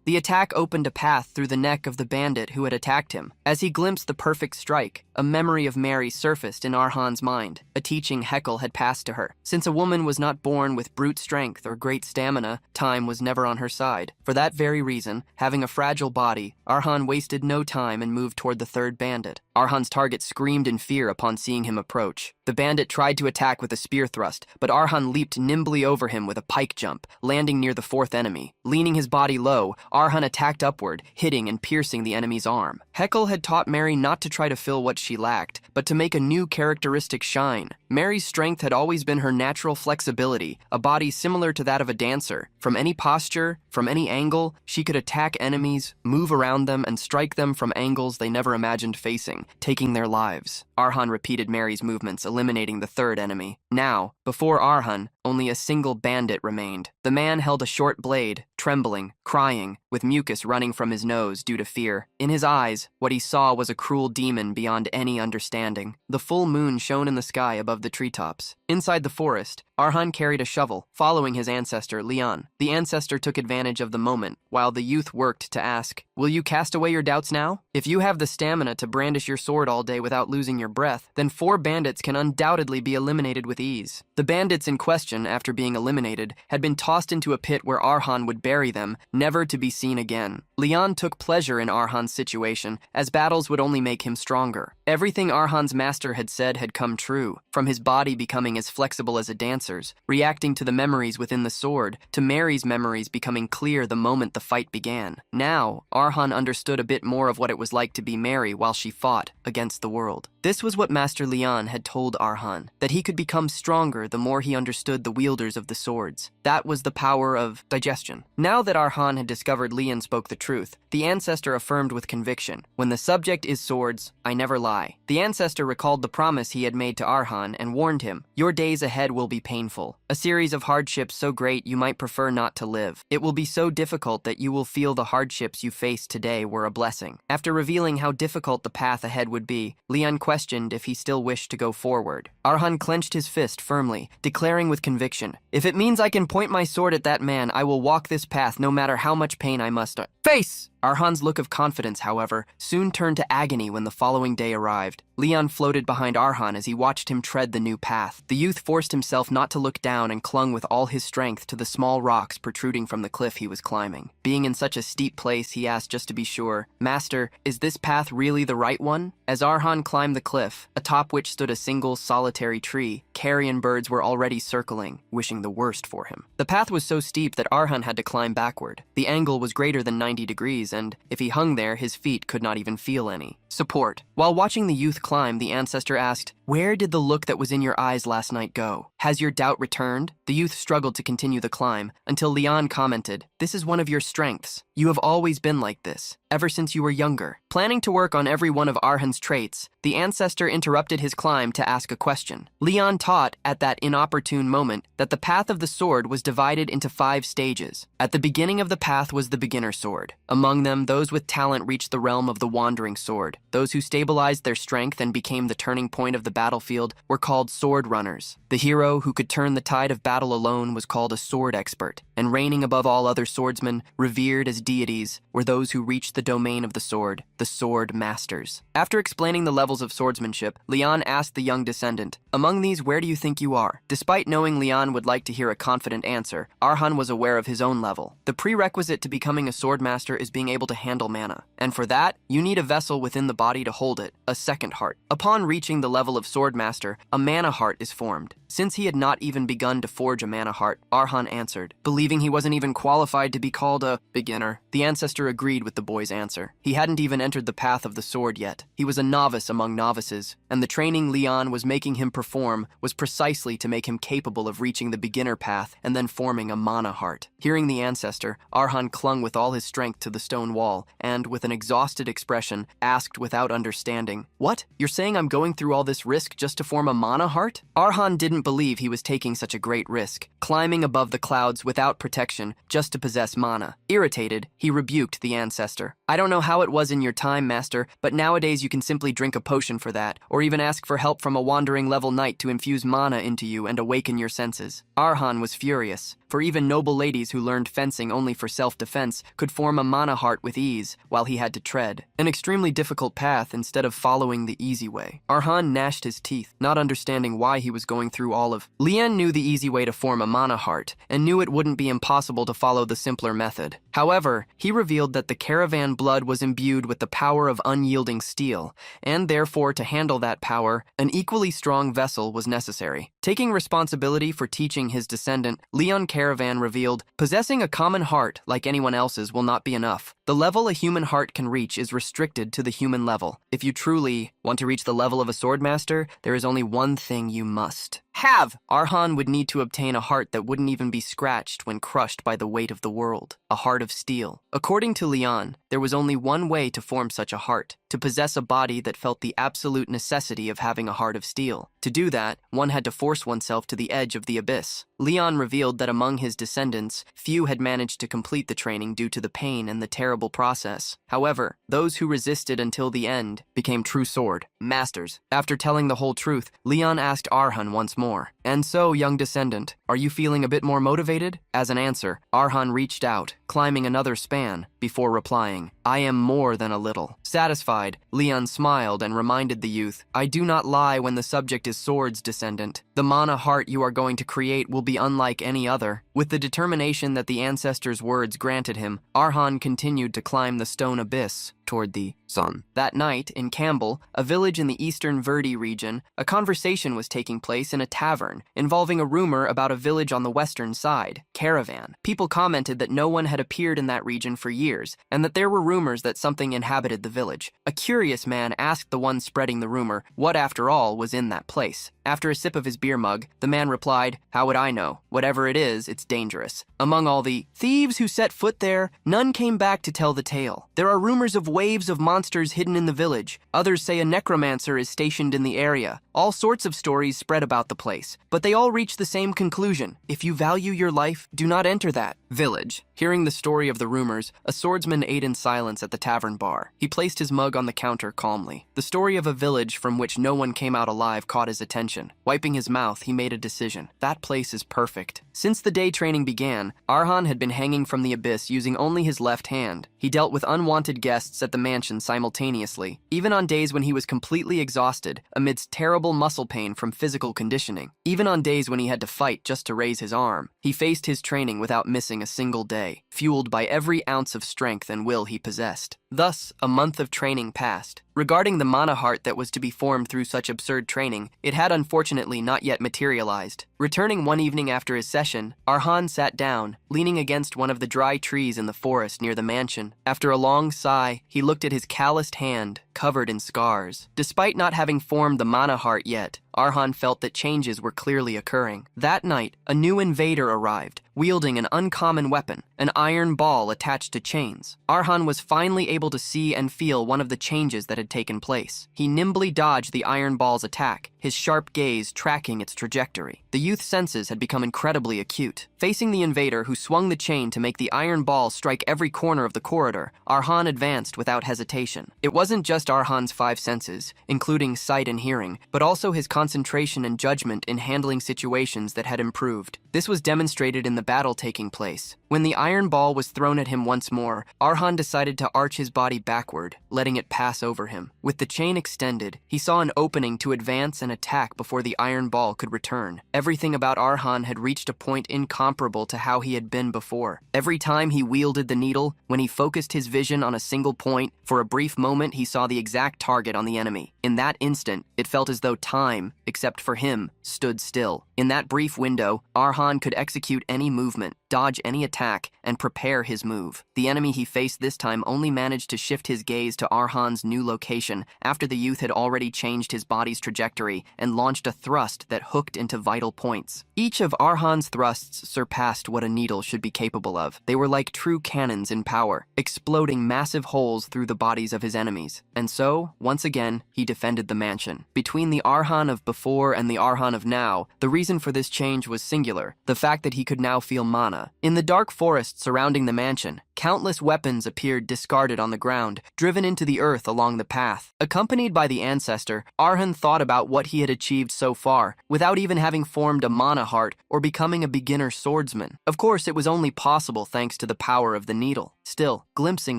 The attack opened a path through the neck of the bandit who had attacked him. As he glimpsed the perfect strike, a memory of Mary surfaced in Arhan's mind. A teaching Heckle had passed to her. Since a woman was not born with brute strength or great stamina, time was never on her side. For that very reason, having a fragile body, Arhan wasted no time and moved toward the third bandit. Arhan's target screamed in fear upon seeing him approach. The bandit tried to attack with a spear thrust, but Arhan leaped nimbly over him with a pike jump, landing near the fourth enemy. Leaning his body low, Arhan attacked upward, hitting and piercing the enemy's arm. Heckle had taught Mary not to try to fill what she lacked, but to make a new characteristic shine. Mary's strength had always been her natural flexibility, a body similar to that of a dancer. From any posture, from any angle, she could attack enemies, move around them, and strike them from angles they never imagined facing, taking their lives. Arhan repeated Mary's movements, eliminating the third enemy. Now, before Arhan, only a single bandit remained. The man held a short blade, trembling, crying, with mucus running from his nose due to fear. In his eyes, what he saw was a cruel demon beyond any understanding. The full moon shone in the sky above the treetops. Inside the forest, Arhan carried a shovel, following his ancestor, Leon. The ancestor took advantage of the moment, while the youth worked to ask, "Will you cast away your doubts now? If you have the stamina to brandish your sword all day without losing your breath, then 4 bandits can undoubtedly be eliminated with ease." The bandits in question, after being eliminated, had been tossed into a pit where Arhan would bury them, never to be seen again. Leon took pleasure in Arhan's situation, as battles would only make him stronger. Everything Arhan's master had said had come true, from his body becoming as flexible as a dancer's, reacting to the memories within the sword, to Mary's memories becoming clear the moment the fight began. Now, Arhan understood a bit more of what it was like to be Mary while she fought against the world. This was what Master Leon had told Arhan, that he could become stronger the more he understood the wielders of the swords. That was the power of digestion. Now that Arhan had discovered Leon spoke the truth, the ancestor affirmed with conviction, "When the subject is swords, I never lie." The ancestor recalled the promise he had made to Arhan and warned him, "Your days ahead will be painful, a series of hardships so great you might prefer not to live. It will be so difficult that you will feel the hardships you face today were a blessing." After revealing how difficult the path ahead would be, Leon questioned if he still wished to go forward. Arhan clenched his fist firmly, declaring with conviction, "If it means I can point my sword at that man, I will walk this path no matter how much pain I must face." Arhan's look of confidence, however, soon turned to agony when the following day arrived. Leon floated behind Arhan as he watched him tread the new path. The youth forced himself not to look down and clung with all his strength to the small rocks protruding from the cliff he was climbing. Being in such a steep place, he asked just to be sure, "Master, is this path really the right one?" As Arhan climbed the cliff, atop which stood a single solitary tree, carrion birds were already circling, wishing the worst for him. The path was so steep that Arhan had to climb backward. The angle was greater than 90 degrees, and if he hung there, his feet could not even feel any support. While watching the youth climb, the ancestor asked, Where did the look that was in your eyes last night go? Has your doubt returned? The youth struggled to continue the climb until Leon commented, "This is one of your strengths. You have always been like this, ever since you were younger." Planning to work on every one of Arhan's traits, the ancestor interrupted his climb to ask a question. Leon taught, at that inopportune moment, that the path of the sword was divided into 5 stages. At the beginning of the path was the beginner sword. Among them, those with talent reached the realm of the wandering sword. Those who stabilized their strength and became the turning point of the battlefield were called sword runners. The hero who could turn the tide of battle alone was called a sword expert, and reigning above all other swordsmen, revered as deities, were those who reached the domain of the sword masters. After explaining the levels of swordsmanship, Leon asked the young descendant, "Among these, where do you think you are?" Despite knowing Leon would like to hear a confident answer, Arhan was aware of his own level. The prerequisite to becoming a swordmaster is being able to handle mana, and for that, you need a vessel within the body to hold it, a second heart. Upon reaching the level of swordmaster, a mana heart is formed. Since he had not even begun to forge a mana heart, Arhan answered, believing he wasn't even qualified to be called a beginner. The ancestor agreed with the boy's answer. He hadn't even entered the path of the sword yet. He was a novice among novices, and the training Leon was making him perform was precisely to make him capable of reaching the beginner path and then forming a mana heart. Hearing the ancestor, Arhan clung with all his strength to the stone wall and, with an exhausted expression, asked without understanding, "What? You're saying I'm going through all this risk just to form a mana heart?" Arhan didn't believe he was taking such a great risk, climbing above the clouds without protection just to possess mana. Irritated, he rebuked the ancestor. "I don't know how it was in your time, master, but nowadays you can simply drink a potion for that, or even ask for help from a wandering level knight to infuse mana into you and awaken your senses." Arhan was furious, for even noble ladies who learned fencing only for self-defense could form a mana heart with ease, while he had to tread an extremely difficult path instead of following the easy way. Arhan gnashed his teeth, not understanding why he was going through all of. Leon knew the easy way to form a mana heart, and knew it wouldn't be impossible to follow the simpler method. However, he revealed that the caravan blood was imbued with the power of unyielding steel, and therefore to handle that power, an equally strong vessel was necessary. Taking responsibility for teaching his descendant, Leon Caravan revealed, "Possessing a common heart like anyone else's will not be enough. The level a human heart can reach is restricted to the human level. If you truly want to reach the level of a swordmaster, there is only one thing you must have." Arhan would need to obtain a heart that wouldn't even be scratched when crushed by the weight of the world, a heart of steel. According to Leon, there was only one way to form such a heart, to possess a body that felt the absolute necessity of having a heart of steel. To do that, one had to force oneself to the edge of the abyss. Leon revealed that among his descendants, few had managed to complete the training due to the pain and the terrible process. However, those who resisted until the end became true sword masters. After telling the whole truth, Leon asked Arhan once more, "And so, young descendant, are you feeling a bit more motivated?" As an answer, Arhan reached out, climbing another span, before replying, "I am more than a little." Satisfied, Leon smiled and reminded the youth, "I do not lie when the subject is swords, descendant. The mana heart you are going to create will be unlike any other." With the determination that the ancestor's words granted him, Arhan continued to climb the stone abyss toward the sun. That night, in Campbell, a village in the eastern Verdi region, a conversation was taking place in a tavern, involving a rumor about a village on the western side, Caravan. People commented that no one had appeared in that region for years, and that there were rumors that something inhabited the village. A curious man asked the one spreading the rumor what, after all, was in that place. After a sip of his beer mug, the man replied, "How would I know? Whatever it is, it's dangerous. Among all the thieves who set foot there, none came back to tell the tale. There are rumors of waves of monsters hidden in the village. Others say a necromancer is stationed in the area. All sorts of stories spread about the place, but they all reach the same conclusion. If you value your life, do not enter that village." Hearing the story of the rumors, a swordsman ate in silence at the tavern bar. He placed his mug on the counter calmly. The story of a village from which no one came out alive caught his attention. Wiping his mouth, he made a decision. That place is perfect. Since the day training began, Arhan had been hanging from the abyss using only his left hand. He dealt with unwanted guests at the mansion simultaneously, even on days when he was completely exhausted, amidst terrible muscle pain from physical conditioning. Even on days when he had to fight just to raise his arm, he faced his training without missing a single day, fueled by every ounce of strength and will he possessed. Thus, a month of training passed. Regarding the mana heart that was to be formed through such absurd training, it had unfortunately not yet materialized. Returning one evening after his session, Arhan sat down, leaning against one of the dry trees in the forest near the mansion. After a long sigh, he looked at his calloused hand covered in scars. Despite not having formed the mana heart yet, Arhan felt that changes were clearly occurring. That night, a new invader arrived, wielding an uncommon weapon, an iron ball attached to chains. Arhan was finally able to see and feel one of the changes that had taken place. He nimbly dodged the iron ball's attack, his sharp gaze tracking its trajectory. The youth's senses had become incredibly acute. Facing the invader, who swung the chain to make the iron ball strike every corner of the corridor, Arhan advanced without hesitation. It wasn't just Arhan's 5 senses, including sight and hearing, but also his concentration and judgment in handling situations that had improved. This was demonstrated in the battle taking place. When the iron ball was thrown at him once more, Arhan decided to arch his body backward, letting it pass over him. With the chain extended, he saw an opening to advance and attack before the iron ball could return. Everything about Arhan had reached a point incomparable to how he had been before. Every time he wielded the needle, when he focused his vision on a single point, for a brief moment he saw the exact target on the enemy. In that instant, it felt as though time, except for him, stood still. In that brief window, Arhan could execute any movement, dodge any attack, and prepare his move. The enemy he faced this time only managed to shift his gaze to Arhan's new location after the youth had already changed his body's trajectory and launched a thrust that hooked into vital points. Each of Arhan's thrusts surpassed what a needle should be capable of. They were like true cannons in power, exploding massive holes through the bodies of his enemies. And so, once again, he defended the mansion. Between the Arhan of before and the Arhan of now, the reason for this change was singular: the fact that he could now feel mana. In the dark forest surrounding the mansion, countless weapons appeared discarded on the ground, driven into the earth along the path. Accompanied by the ancestor, Arhan thought about what he had achieved so far, without even having formed a mana heart or becoming a beginner swordsman. Of course, it was only possible thanks to the power of the needle. Still, glimpsing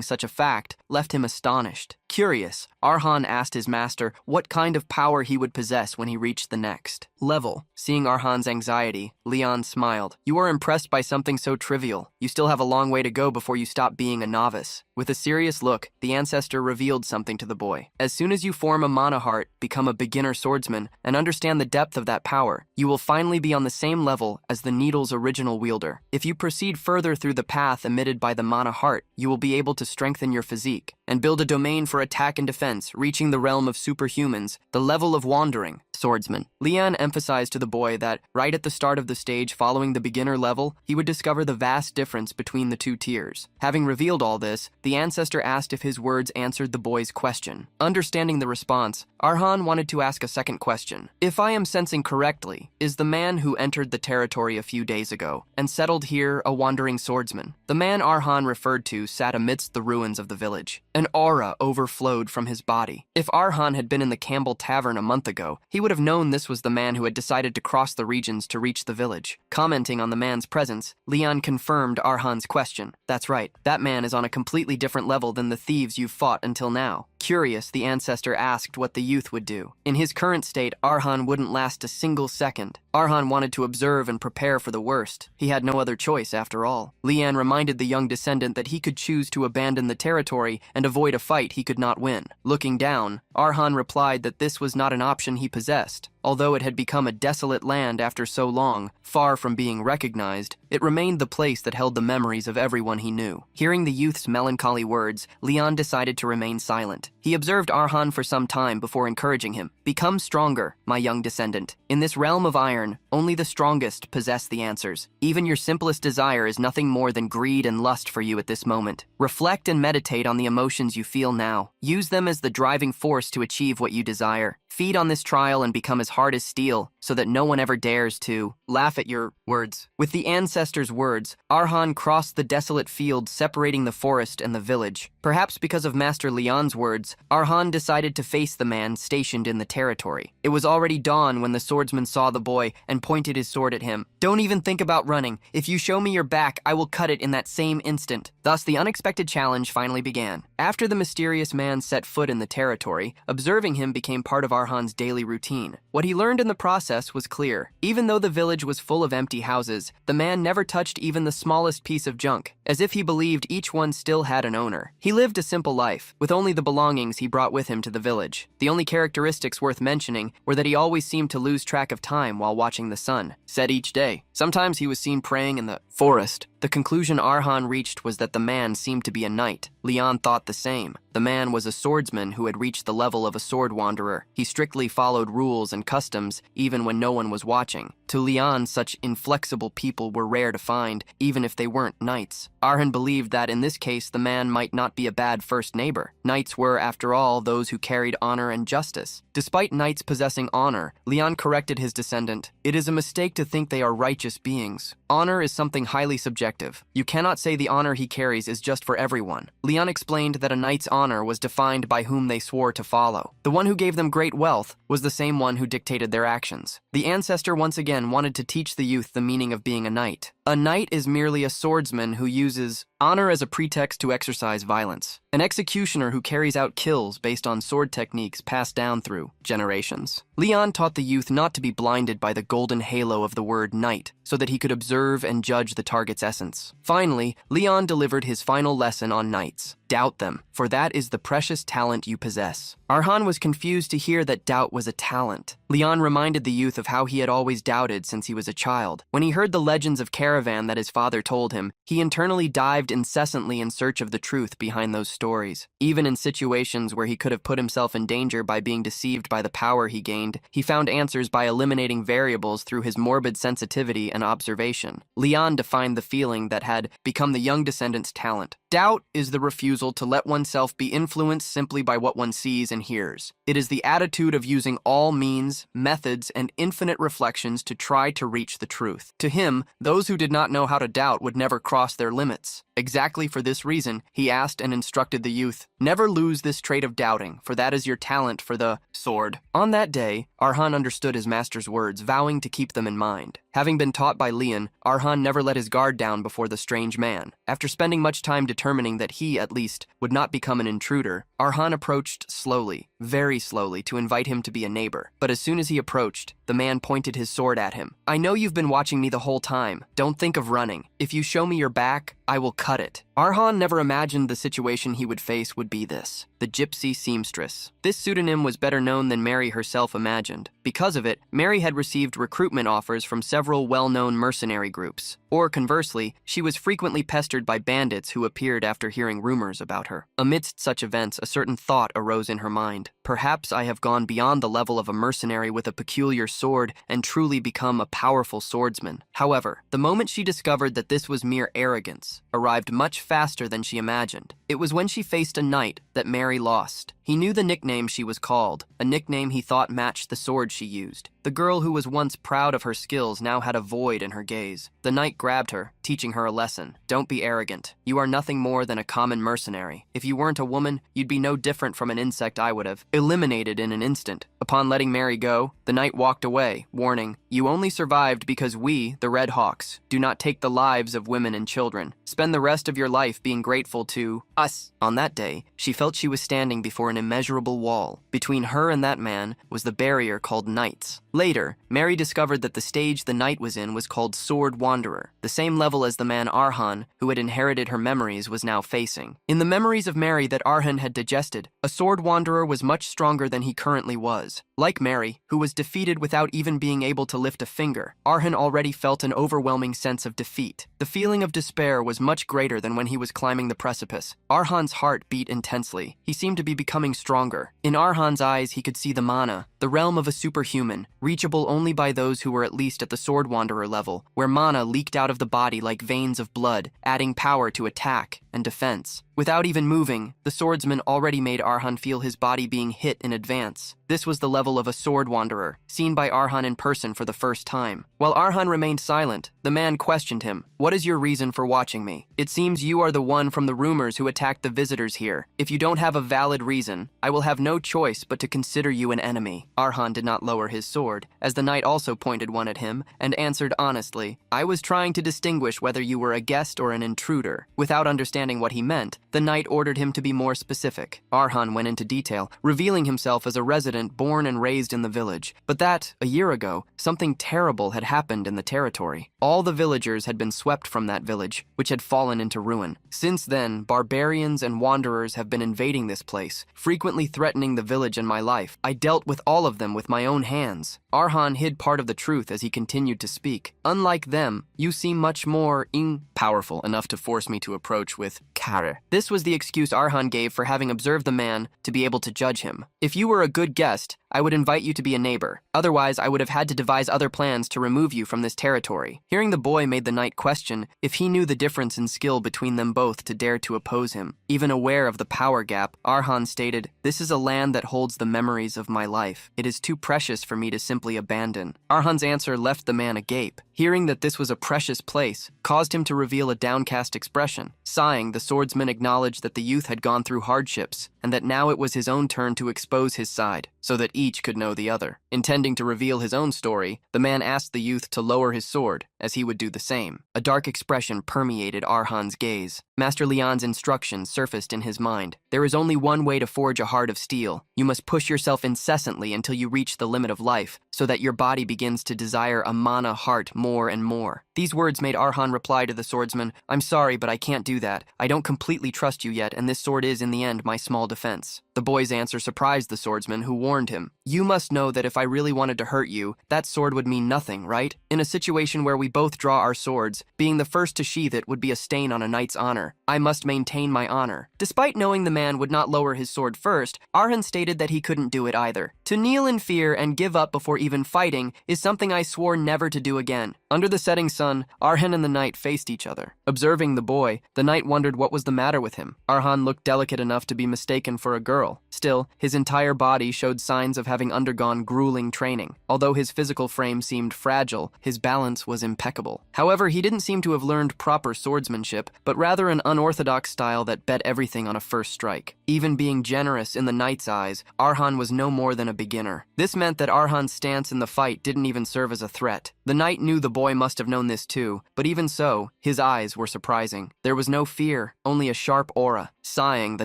such a fact left him astonished. Curious, Arhan asked his master what kind of power he would possess when he reached the next level. Seeing Arhan's anxiety, Leon smiled. "You are impressed by something so trivial. You still have a long way to go before you stop being a novice." With a serious look, the ancestor revealed something to the boy. "As soon as you form a mana heart, become a beginner swordsman, and understand the depth of that power, you will finally be on the same level as the needle's original wielder. If you proceed further through the path emitted by the mana heart, you will be able to strengthen your physique and build a domain for attack and defense, reaching the realm of superhumans, the level of wandering swordsman." Leon emphasized to the boy that, right at the start of the stage following the beginner level, he would discover the vast difference between the 2 tiers. Having revealed all this, the ancestor asked if his words answered the boy's question. Understanding the response, Arhan wanted to ask a second question. "If I am sensing correctly, is the man who entered the territory a few days ago and settled here a wandering swordsman?" The man Arhan referred to sat amidst the ruins of the village. An aura overflowed from his body. If Arhan had been in the Campbell Tavern a month ago, he would have known this was the man who had decided to cross the regions to reach the village. Commenting on the man's presence, Leon confirmed Arhan's question. "That's right, that man is on a completely different level than the thieves you've fought until now." Curious, the ancestor asked what the youth would do. In his current state, Arhan wouldn't last a single second. Arhan wanted to observe and prepare for the worst. He had no other choice after all. Leon reminded the young descendant that he could choose to abandon the territory and avoid a fight he could not win. Looking down, Arhan replied that this was not an option he possessed. Although it had become a desolate land after so long, far from being recognized, it remained the place that held the memories of everyone he knew. Hearing the youth's melancholy words, Leon decided to remain silent. He observed Arhan for some time before encouraging him. "Become stronger, my young descendant. In this realm of iron, only the strongest possess the answers. Even your simplest desire is nothing more than greed and lust for you at this moment. Reflect and meditate on the emotions you feel now. Use them as the driving force to achieve what you desire. Feed on this trial and become as hard as steel, so that no one ever dares to laugh at your words." With the ancestor's words, Arhan crossed the desolate field separating the forest and the village. Perhaps because of Master Leon's words, Arhan decided to face the man stationed in the territory. It was already dawn when the swordsman saw the boy and pointed his sword at him. "Don't even think about running. If you show me your back, I will cut it in that same instant." Thus, the unexpected challenge finally began. After the mysterious man set foot in the territory, observing him became part of Arhan's daily routine. What he learned in the process was clear. Even though the village was full of empty houses, the man never touched even the smallest piece of junk, as if he believed each one still had an owner. He lived a simple life, with only the belongings he brought with him to the village. The only characteristics worth mentioning were that he always seemed to lose track of time while watching the sun set each day. Sometimes he was seen praying in the forest, The conclusion Arhan reached was that the man seemed to be a knight. Leon thought the same. The man was a swordsman who had reached the level of a sword wanderer. He strictly followed rules and customs, even when no one was watching. To Leon, such inflexible people were rare to find, even if they weren't knights. Arhan believed that in this case, the man might not be a bad first neighbor. Knights were, after all, those who carried honor and justice. Despite knights possessing honor, Leon corrected his descendant. It is a mistake to think they are righteous beings. Honor is something highly subjective. You cannot say the honor he carries is just for everyone. Leon explained that a knight's honor was defined by whom they swore to follow. The one who gave them great wealth was the same one who dictated their actions. The ancestor once again wanted to teach the youth the meaning of being a knight. A knight is merely a swordsman who uses honor as a pretext to exercise violence. An executioner who carries out kills based on sword techniques passed down through generations. Leon taught the youth not to be blinded by the golden halo of the word knight, so that he could observe and judge the target's essence. Finally, Leon delivered his final lesson on knights. Doubt them, for that is the precious talent you possess. Arhan was confused to hear that doubt was a talent. Leon reminded the youth of how he had always doubted since he was a child. When he heard the legends of Caravan that his father told him, he internally dived incessantly in search of the truth behind those stories. Even in situations where he could have put himself in danger by being deceived by the power he gained, he found answers by eliminating variables through his morbid sensitivity and observation. Leon defined the feeling that had become the young descendant's talent. Doubt is the refusal to let oneself be influenced simply by what one sees and hears. It is the attitude of using all means, methods, and infinite reflections to try to reach the truth. To him, those who did not know how to doubt would never cross their limits. Exactly for this reason, he asked and instructed the youth, "Never lose this trait of doubting, for that is your talent for the sword." On that day, Arhan understood his master's words, vowing to keep them in mind. Having been taught by Leon, Arhan never let his guard down before the strange man. After spending much time determining that he, at least, would not become an intruder, Arhan approached slowly, very slowly, to invite him to be a neighbor. But as soon as he approached, the man pointed his sword at him. "I know you've been watching me the whole time. Don't think of running. If you show me your back, I will cut it." Arhan never imagined the situation he would face would be this: the gypsy seamstress. This pseudonym was better known than Mary herself imagined. Because of it, Mary had received recruitment offers from several well-known mercenary groups. Or conversely, she was frequently pestered by bandits who appeared after hearing rumors about her. Amidst such events, a certain thought arose in her mind. Perhaps I have gone beyond the level of a mercenary with a peculiar sword and truly become a powerful swordsman. However, the moment she discovered that this was mere arrogance arrived much faster than she imagined. It was when she faced a knight that Mary lost. He knew the nickname she was called, a nickname he thought matched the sword she used. The girl who was once proud of her skills now had a void in her gaze. The knight grabbed her, teaching her a lesson. "Don't be arrogant. You are nothing more than a common mercenary. If you weren't a woman, you'd be no different from an insect I would have eliminated in an instant." Upon letting Mary go, the knight walked away, warning, "You only survived because we, the Red Hawks, do not take the lives of women and children. Spend the rest of your life being grateful to us." On that day, she felt she was standing before an immeasurable wall. Between her and that man was the barrier called knights. Later, Mary discovered that the stage the knight was in was called Sword Wanderer, the same level as the man Arhan, who had inherited her memories, was now facing. In the memories of Mary that Arhan had digested, a Sword Wanderer was much stronger than he currently was. Like Mary, who was defeated without even being able to lift a finger, Arhan already felt an overwhelming sense of defeat. The feeling of despair was much greater than when he was climbing the precipice. Arhan's heart beat intensely. He seemed to be becoming stronger. In Arhan's eyes, he could see the mana, the realm of a superhuman, reachable only by those who were at least at the Sword Wanderer level, where mana leaked out of the body like veins of blood, adding power to attack and defense. Without even moving, the swordsman already made Arhan feel his body being hit in advance. This was the level of a sword wanderer, seen by Arhan in person for the first time. While Arhan remained silent, the man questioned him. "What is your reason for watching me? It seems you are the one from the rumors who attacked the visitors here. If you don't have a valid reason, I will have no choice but to consider you an enemy." Arhan did not lower his sword, as the knight also pointed one at him, and answered honestly, "I was trying to distinguish whether you were a guest or an intruder." Without understanding what he meant, the knight ordered him to be more specific. Arhan went into detail, revealing himself as a resident born and raised in the village, but that, a year ago, something terrible had happened in the territory. All the villagers had been swept from that village, which had fallen into ruin. Since then, barbarians and wanderers have been invading this place, frequently threatening the village and my life. I dealt with all all of them with my own hands. Arhan hid part of the truth as he continued to speak. Unlike them, you seem much more powerful enough to force me to approach with kare. This was the excuse Arhan gave for having observed the man to be able to judge him. If you were a good guest, I would invite you to be a neighbor. Otherwise, I would have had to devise other plans to remove you from this territory. Hearing the boy made the knight question if he knew the difference in skill between them both to dare to oppose him. Even aware of the power gap, Arhan stated, "This is a land that holds the memories of my life. It is too precious for me to simply abandon." Arhan's answer left the man agape. Hearing that this was a precious place caused him to reveal a downcast expression. Sighing, the swordsman acknowledged that the youth had gone through hardships and that now it was his own turn to expose his side, so that each could know the other. Intending to reveal his own story, the man asked the youth to lower his sword, as he would do the same. A dark expression permeated Arhan's gaze. Master Lian's instructions surfaced in his mind. There is only one way to forge a heart of steel. You must push yourself incessantly until you reach the limit of life, so that your body begins to desire a mana heart more and more. These words made Arhan reply to the swordsman, "I'm sorry, but I can't do that. I don't completely trust you yet, and this sword is, in the end, my small defense." The boy's answer surprised the swordsman, who warned him, "You must know that if I really wanted to hurt you, that sword would mean nothing, right? In a situation where we both draw our swords, being the first to sheathe it would be a stain on a knight's honor. I must maintain my honor." Despite knowing the man would not lower his sword first, Arhan stated that he couldn't do it either. "To kneel in fear and give up before even fighting is something I swore never to do again." Under the setting sun, Arhan and the knight faced each other. Observing the boy, the knight wondered what was the matter with him. Arhan looked delicate enough to be mistaken for a girl. Still, his entire body showed signs of having undergone grueling training. Although his physical frame seemed fragile, his balance was impeccable. However, he didn't seem to have learned proper swordsmanship, but rather an unorthodox style that bet everything on a first strike. Even being generous in the knight's eyes, Arhan was no more than a beginner. This meant that Arhan's stance in the fight didn't even serve as a threat. The knight knew the boy must have known this too, but even so, his eyes were surprising. There was no fear, only a sharp aura. Sighing, the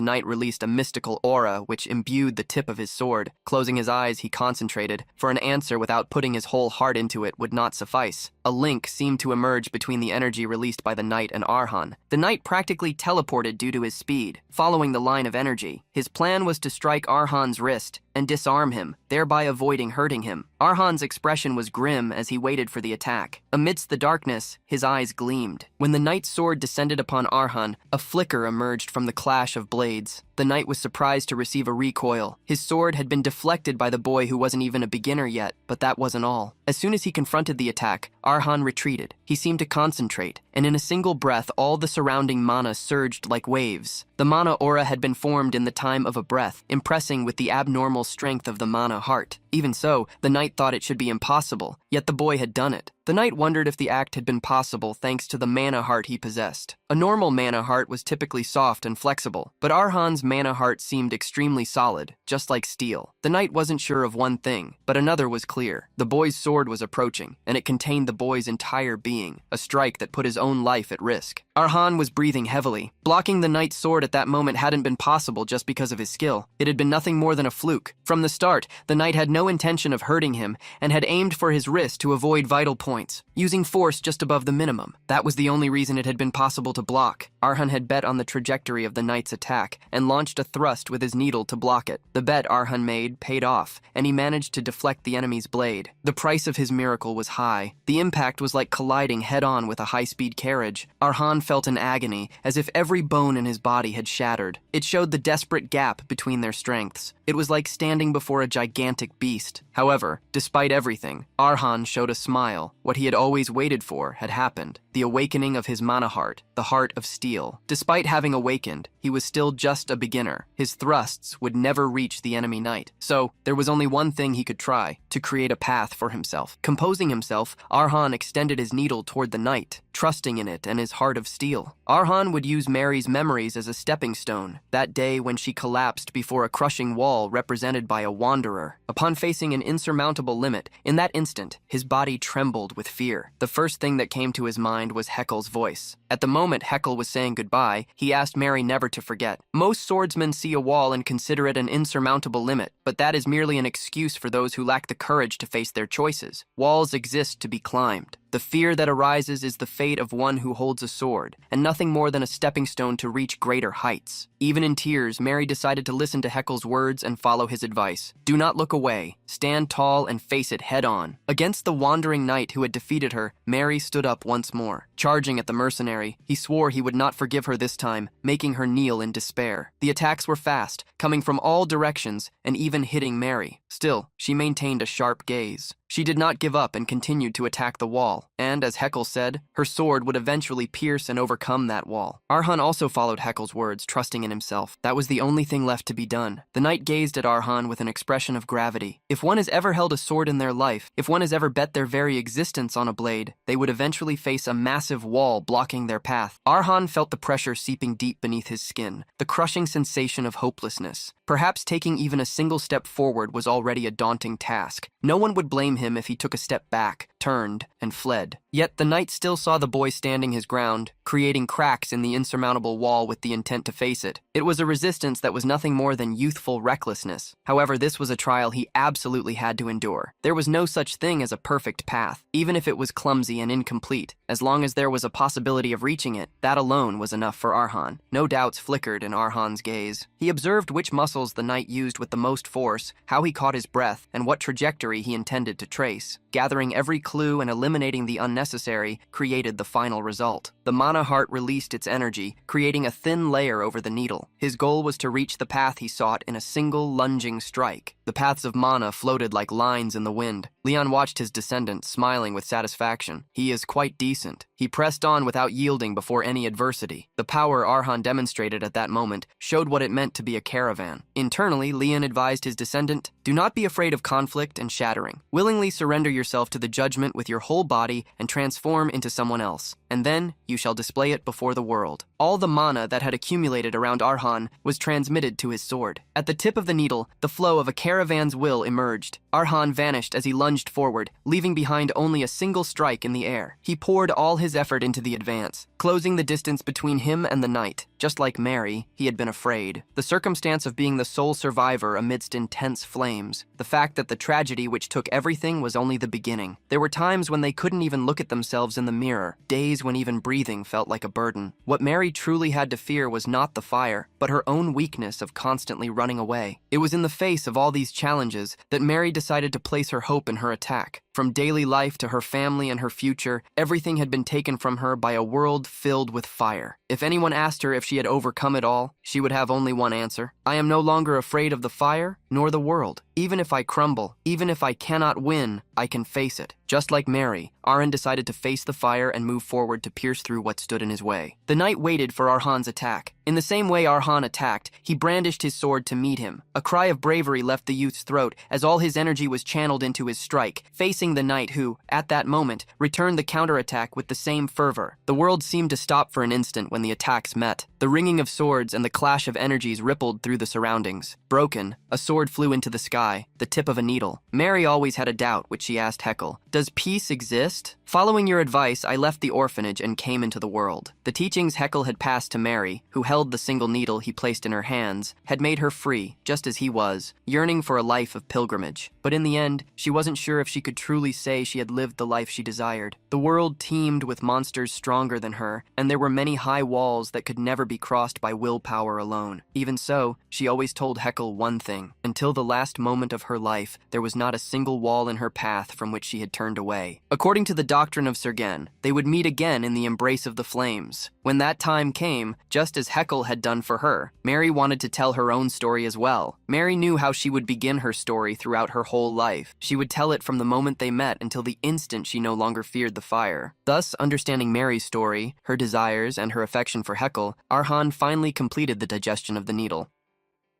knight released a mystical aura which imbued the tip of his sword. Closing his eyes, he concentrated, for an answer without putting his whole heart into it would not suffice. A link seemed to emerge between the energy released by the knight and Arhan. The knight practically teleported due to his speed. Following the line of energy, his plan was to strike Arhan's wrist and disarm him, thereby avoiding hurting him. Arhan's expression was grim as he waited for the attack. Amidst the darkness, his eyes gleamed. When the knight's sword descended upon Arhan, a flicker emerged from the clash of blades. The knight was surprised to receive a recoil. His sword had been deflected by the boy who wasn't even a beginner yet, but that wasn't all. As soon as he confronted the attack, Arhan retreated. He seemed to concentrate, and in a single breath, all the surrounding mana surged like waves. The mana aura had been formed in the time of a breath, impressing with the abnormal strength of the mana heart. Even so, the knight thought it should be impossible, yet the boy had done it. The knight wondered if the act had been possible thanks to the mana heart he possessed. A normal mana heart was typically soft and flexible, but Arhan's mana heart seemed extremely solid, just like steel. The knight wasn't sure of one thing, but another was clear. The boy's sword was approaching, and it contained the boy's entire being, a strike that put his own life at risk. Arhan was breathing heavily. Blocking the knight's sword at that moment hadn't been possible just because of his skill. It had been nothing more than a fluke. From the start, the knight had no intention of hurting him and had aimed for his wrist to avoid vital points, using force just above the minimum. That was the only reason it had been possible to block. Arhan had bet on the trajectory of the knight's attack and launched a thrust with his needle to block it. The bet Arhan made paid off, and he managed to deflect the enemy's blade. The price of his miracle was high. The impact was like colliding head-on with a high-speed carriage. Arhan felt an agony, as if every bone in his body had shattered. It showed the desperate gap between their strengths. It was like standing before a gigantic beast. However, despite everything, Arhan showed a smile. What he had always waited for had happened. The awakening of his mana heart, the heart of steel. Despite having awakened, he was still just a beginner. His thrusts would never reach the enemy knight. So, there was only one thing he could try, to create a path for himself. Composing himself, Arhan extended his needle toward the knight, trusting in it and his heart of steel. Arhan would use Mary's memories as a stepping stone, that day when she collapsed before a crushing wall represented by a wanderer. Upon facing an insurmountable limit, in that instant, his body trembled with fear. The first thing that came to his mind mind was Hekel's voice. At the moment Hekel was saying goodbye, he asked Mary never to forget. Most swordsmen see a wall and consider it an insurmountable limit, but that is merely an excuse for those who lack the courage to face their choices. Walls exist to be climbed. The fear that arises is the fate of one who holds a sword, and nothing more than a stepping stone to reach greater heights. Even in tears, Mary decided to listen to Hekel's words and follow his advice. Do not look away. Stand tall and face it head-on. Against the wandering knight who had defeated her, Mary stood up once more. Charging at the mercenary, he swore he would not forgive her this time, making her kneel in despair. The attacks were fast, coming from all directions, and even hitting Mary. Still, she maintained a sharp gaze. She did not give up and continued to attack the wall, and, as Hekel said, her sword would eventually pierce and overcome that wall. Arhan also followed Hekel's words, trusting in himself. That was the only thing left to be done. The knight gazed at Arhan with an expression of gravity. If one has ever held a sword in their life, if one has ever bet their very existence on a blade, they would eventually face a massive wall blocking their path. Arhan felt the pressure seeping deep beneath his skin, the crushing sensation of hopelessness. Perhaps taking even a single step forward was already a daunting task. No one would blame him if he took a step back, turned, and fled. Yet the knight still saw the boy standing his ground, creating cracks in the insurmountable wall with the intent to face it. It was a resistance that was nothing more than youthful recklessness. However, this was a trial he absolutely had to endure. There was no such thing as a perfect path, even if it was clumsy and incomplete. As long as there was a possibility of reaching it, that alone was enough for Arhan. No doubts flickered in Arhan's gaze. He observed which muscles the knight used with the most force, how he caught his breath, and what trajectory he intended to trace. Gathering every clue and eliminating the unnecessary created the final result. The mana heart released its energy, creating a thin layer over the needle. His goal was to reach the path he sought in a single lunging strike. The paths of mana floated like lines in the wind. Leon watched his descendant, smiling with satisfaction. He is quite decent. He pressed on without yielding before any adversity. The power Arhan demonstrated at that moment showed what it meant to be a caravan. Internally, Leon advised his descendant, do not be afraid of conflict and shattering. Willingly surrender yourself to the judgment with your whole body and transform into someone else. And then you shall display it before the world. All the mana that had accumulated around Arhan was transmitted to his sword. At the tip of the needle, the flow of a caravan's will emerged. Arhan vanished as he lunged forward, leaving behind only a single strike in the air. He poured all his effort into the advance, closing the distance between him and the knight. Just like Mary, he had been afraid. The circumstance of being the sole survivor amidst intense flames. The fact that the tragedy which took everything was only the beginning. There were times when they couldn't even look at themselves in the mirror, days when even breathing felt like a burden. What Mary truly had to fear was not the fire, but her own weakness of constantly running away. It was in the face of all these challenges that Mary decided to place her hope in her attack. From daily life to her family and her future, everything had been taken from her by a world filled with fire. If anyone asked her if she had overcome it all, she would have only one answer. I am no longer afraid of the fire, nor the world. Even if I crumble, even if I cannot win, I can face it. Just like Mary, Arhan decided to face the fire and move forward to pierce through what stood in his way. The knight waited for Arhan's attack. In the same way Arhan attacked, he brandished his sword to meet him. A cry of bravery left the youth's throat as all his energy was channeled into his strike, facing the knight who, at that moment, returned the counterattack with the same fervor. The world seemed to stop for an instant when the attacks met. The ringing of swords and the clash of energies rippled through the surroundings. Broken, a sword flew into the sky, the tip of a needle. Mary always had a doubt, which she asked Hekel. Does peace exist? Following your advice, I left the orphanage and came into the world. The teachings Hekel had passed to Mary, who held the single needle he placed in her hands, had made her free, just as he was, yearning for a life of pilgrimage. But in the end, she wasn't sure if she could truly say she had lived the life she desired. The world teemed with monsters stronger than her, and there were many high walls that could never be crossed by willpower alone. Even so, she always told Hekel one thing. Until the last moment of her life, there was not a single wall in her path from which she had turned away. According to the doctrine of Sergen, they would meet again in the embrace of the flames. When that time came, just as Hekel had done for her, Mary wanted to tell her own story as well. Mary knew how she would begin her story throughout her whole life. She would tell it from the moment they met until the instant she no longer feared the fire. Thus, understanding Mary's story, her desires, and her affection for Hekel, Arhan finally completed the digestion of the needle.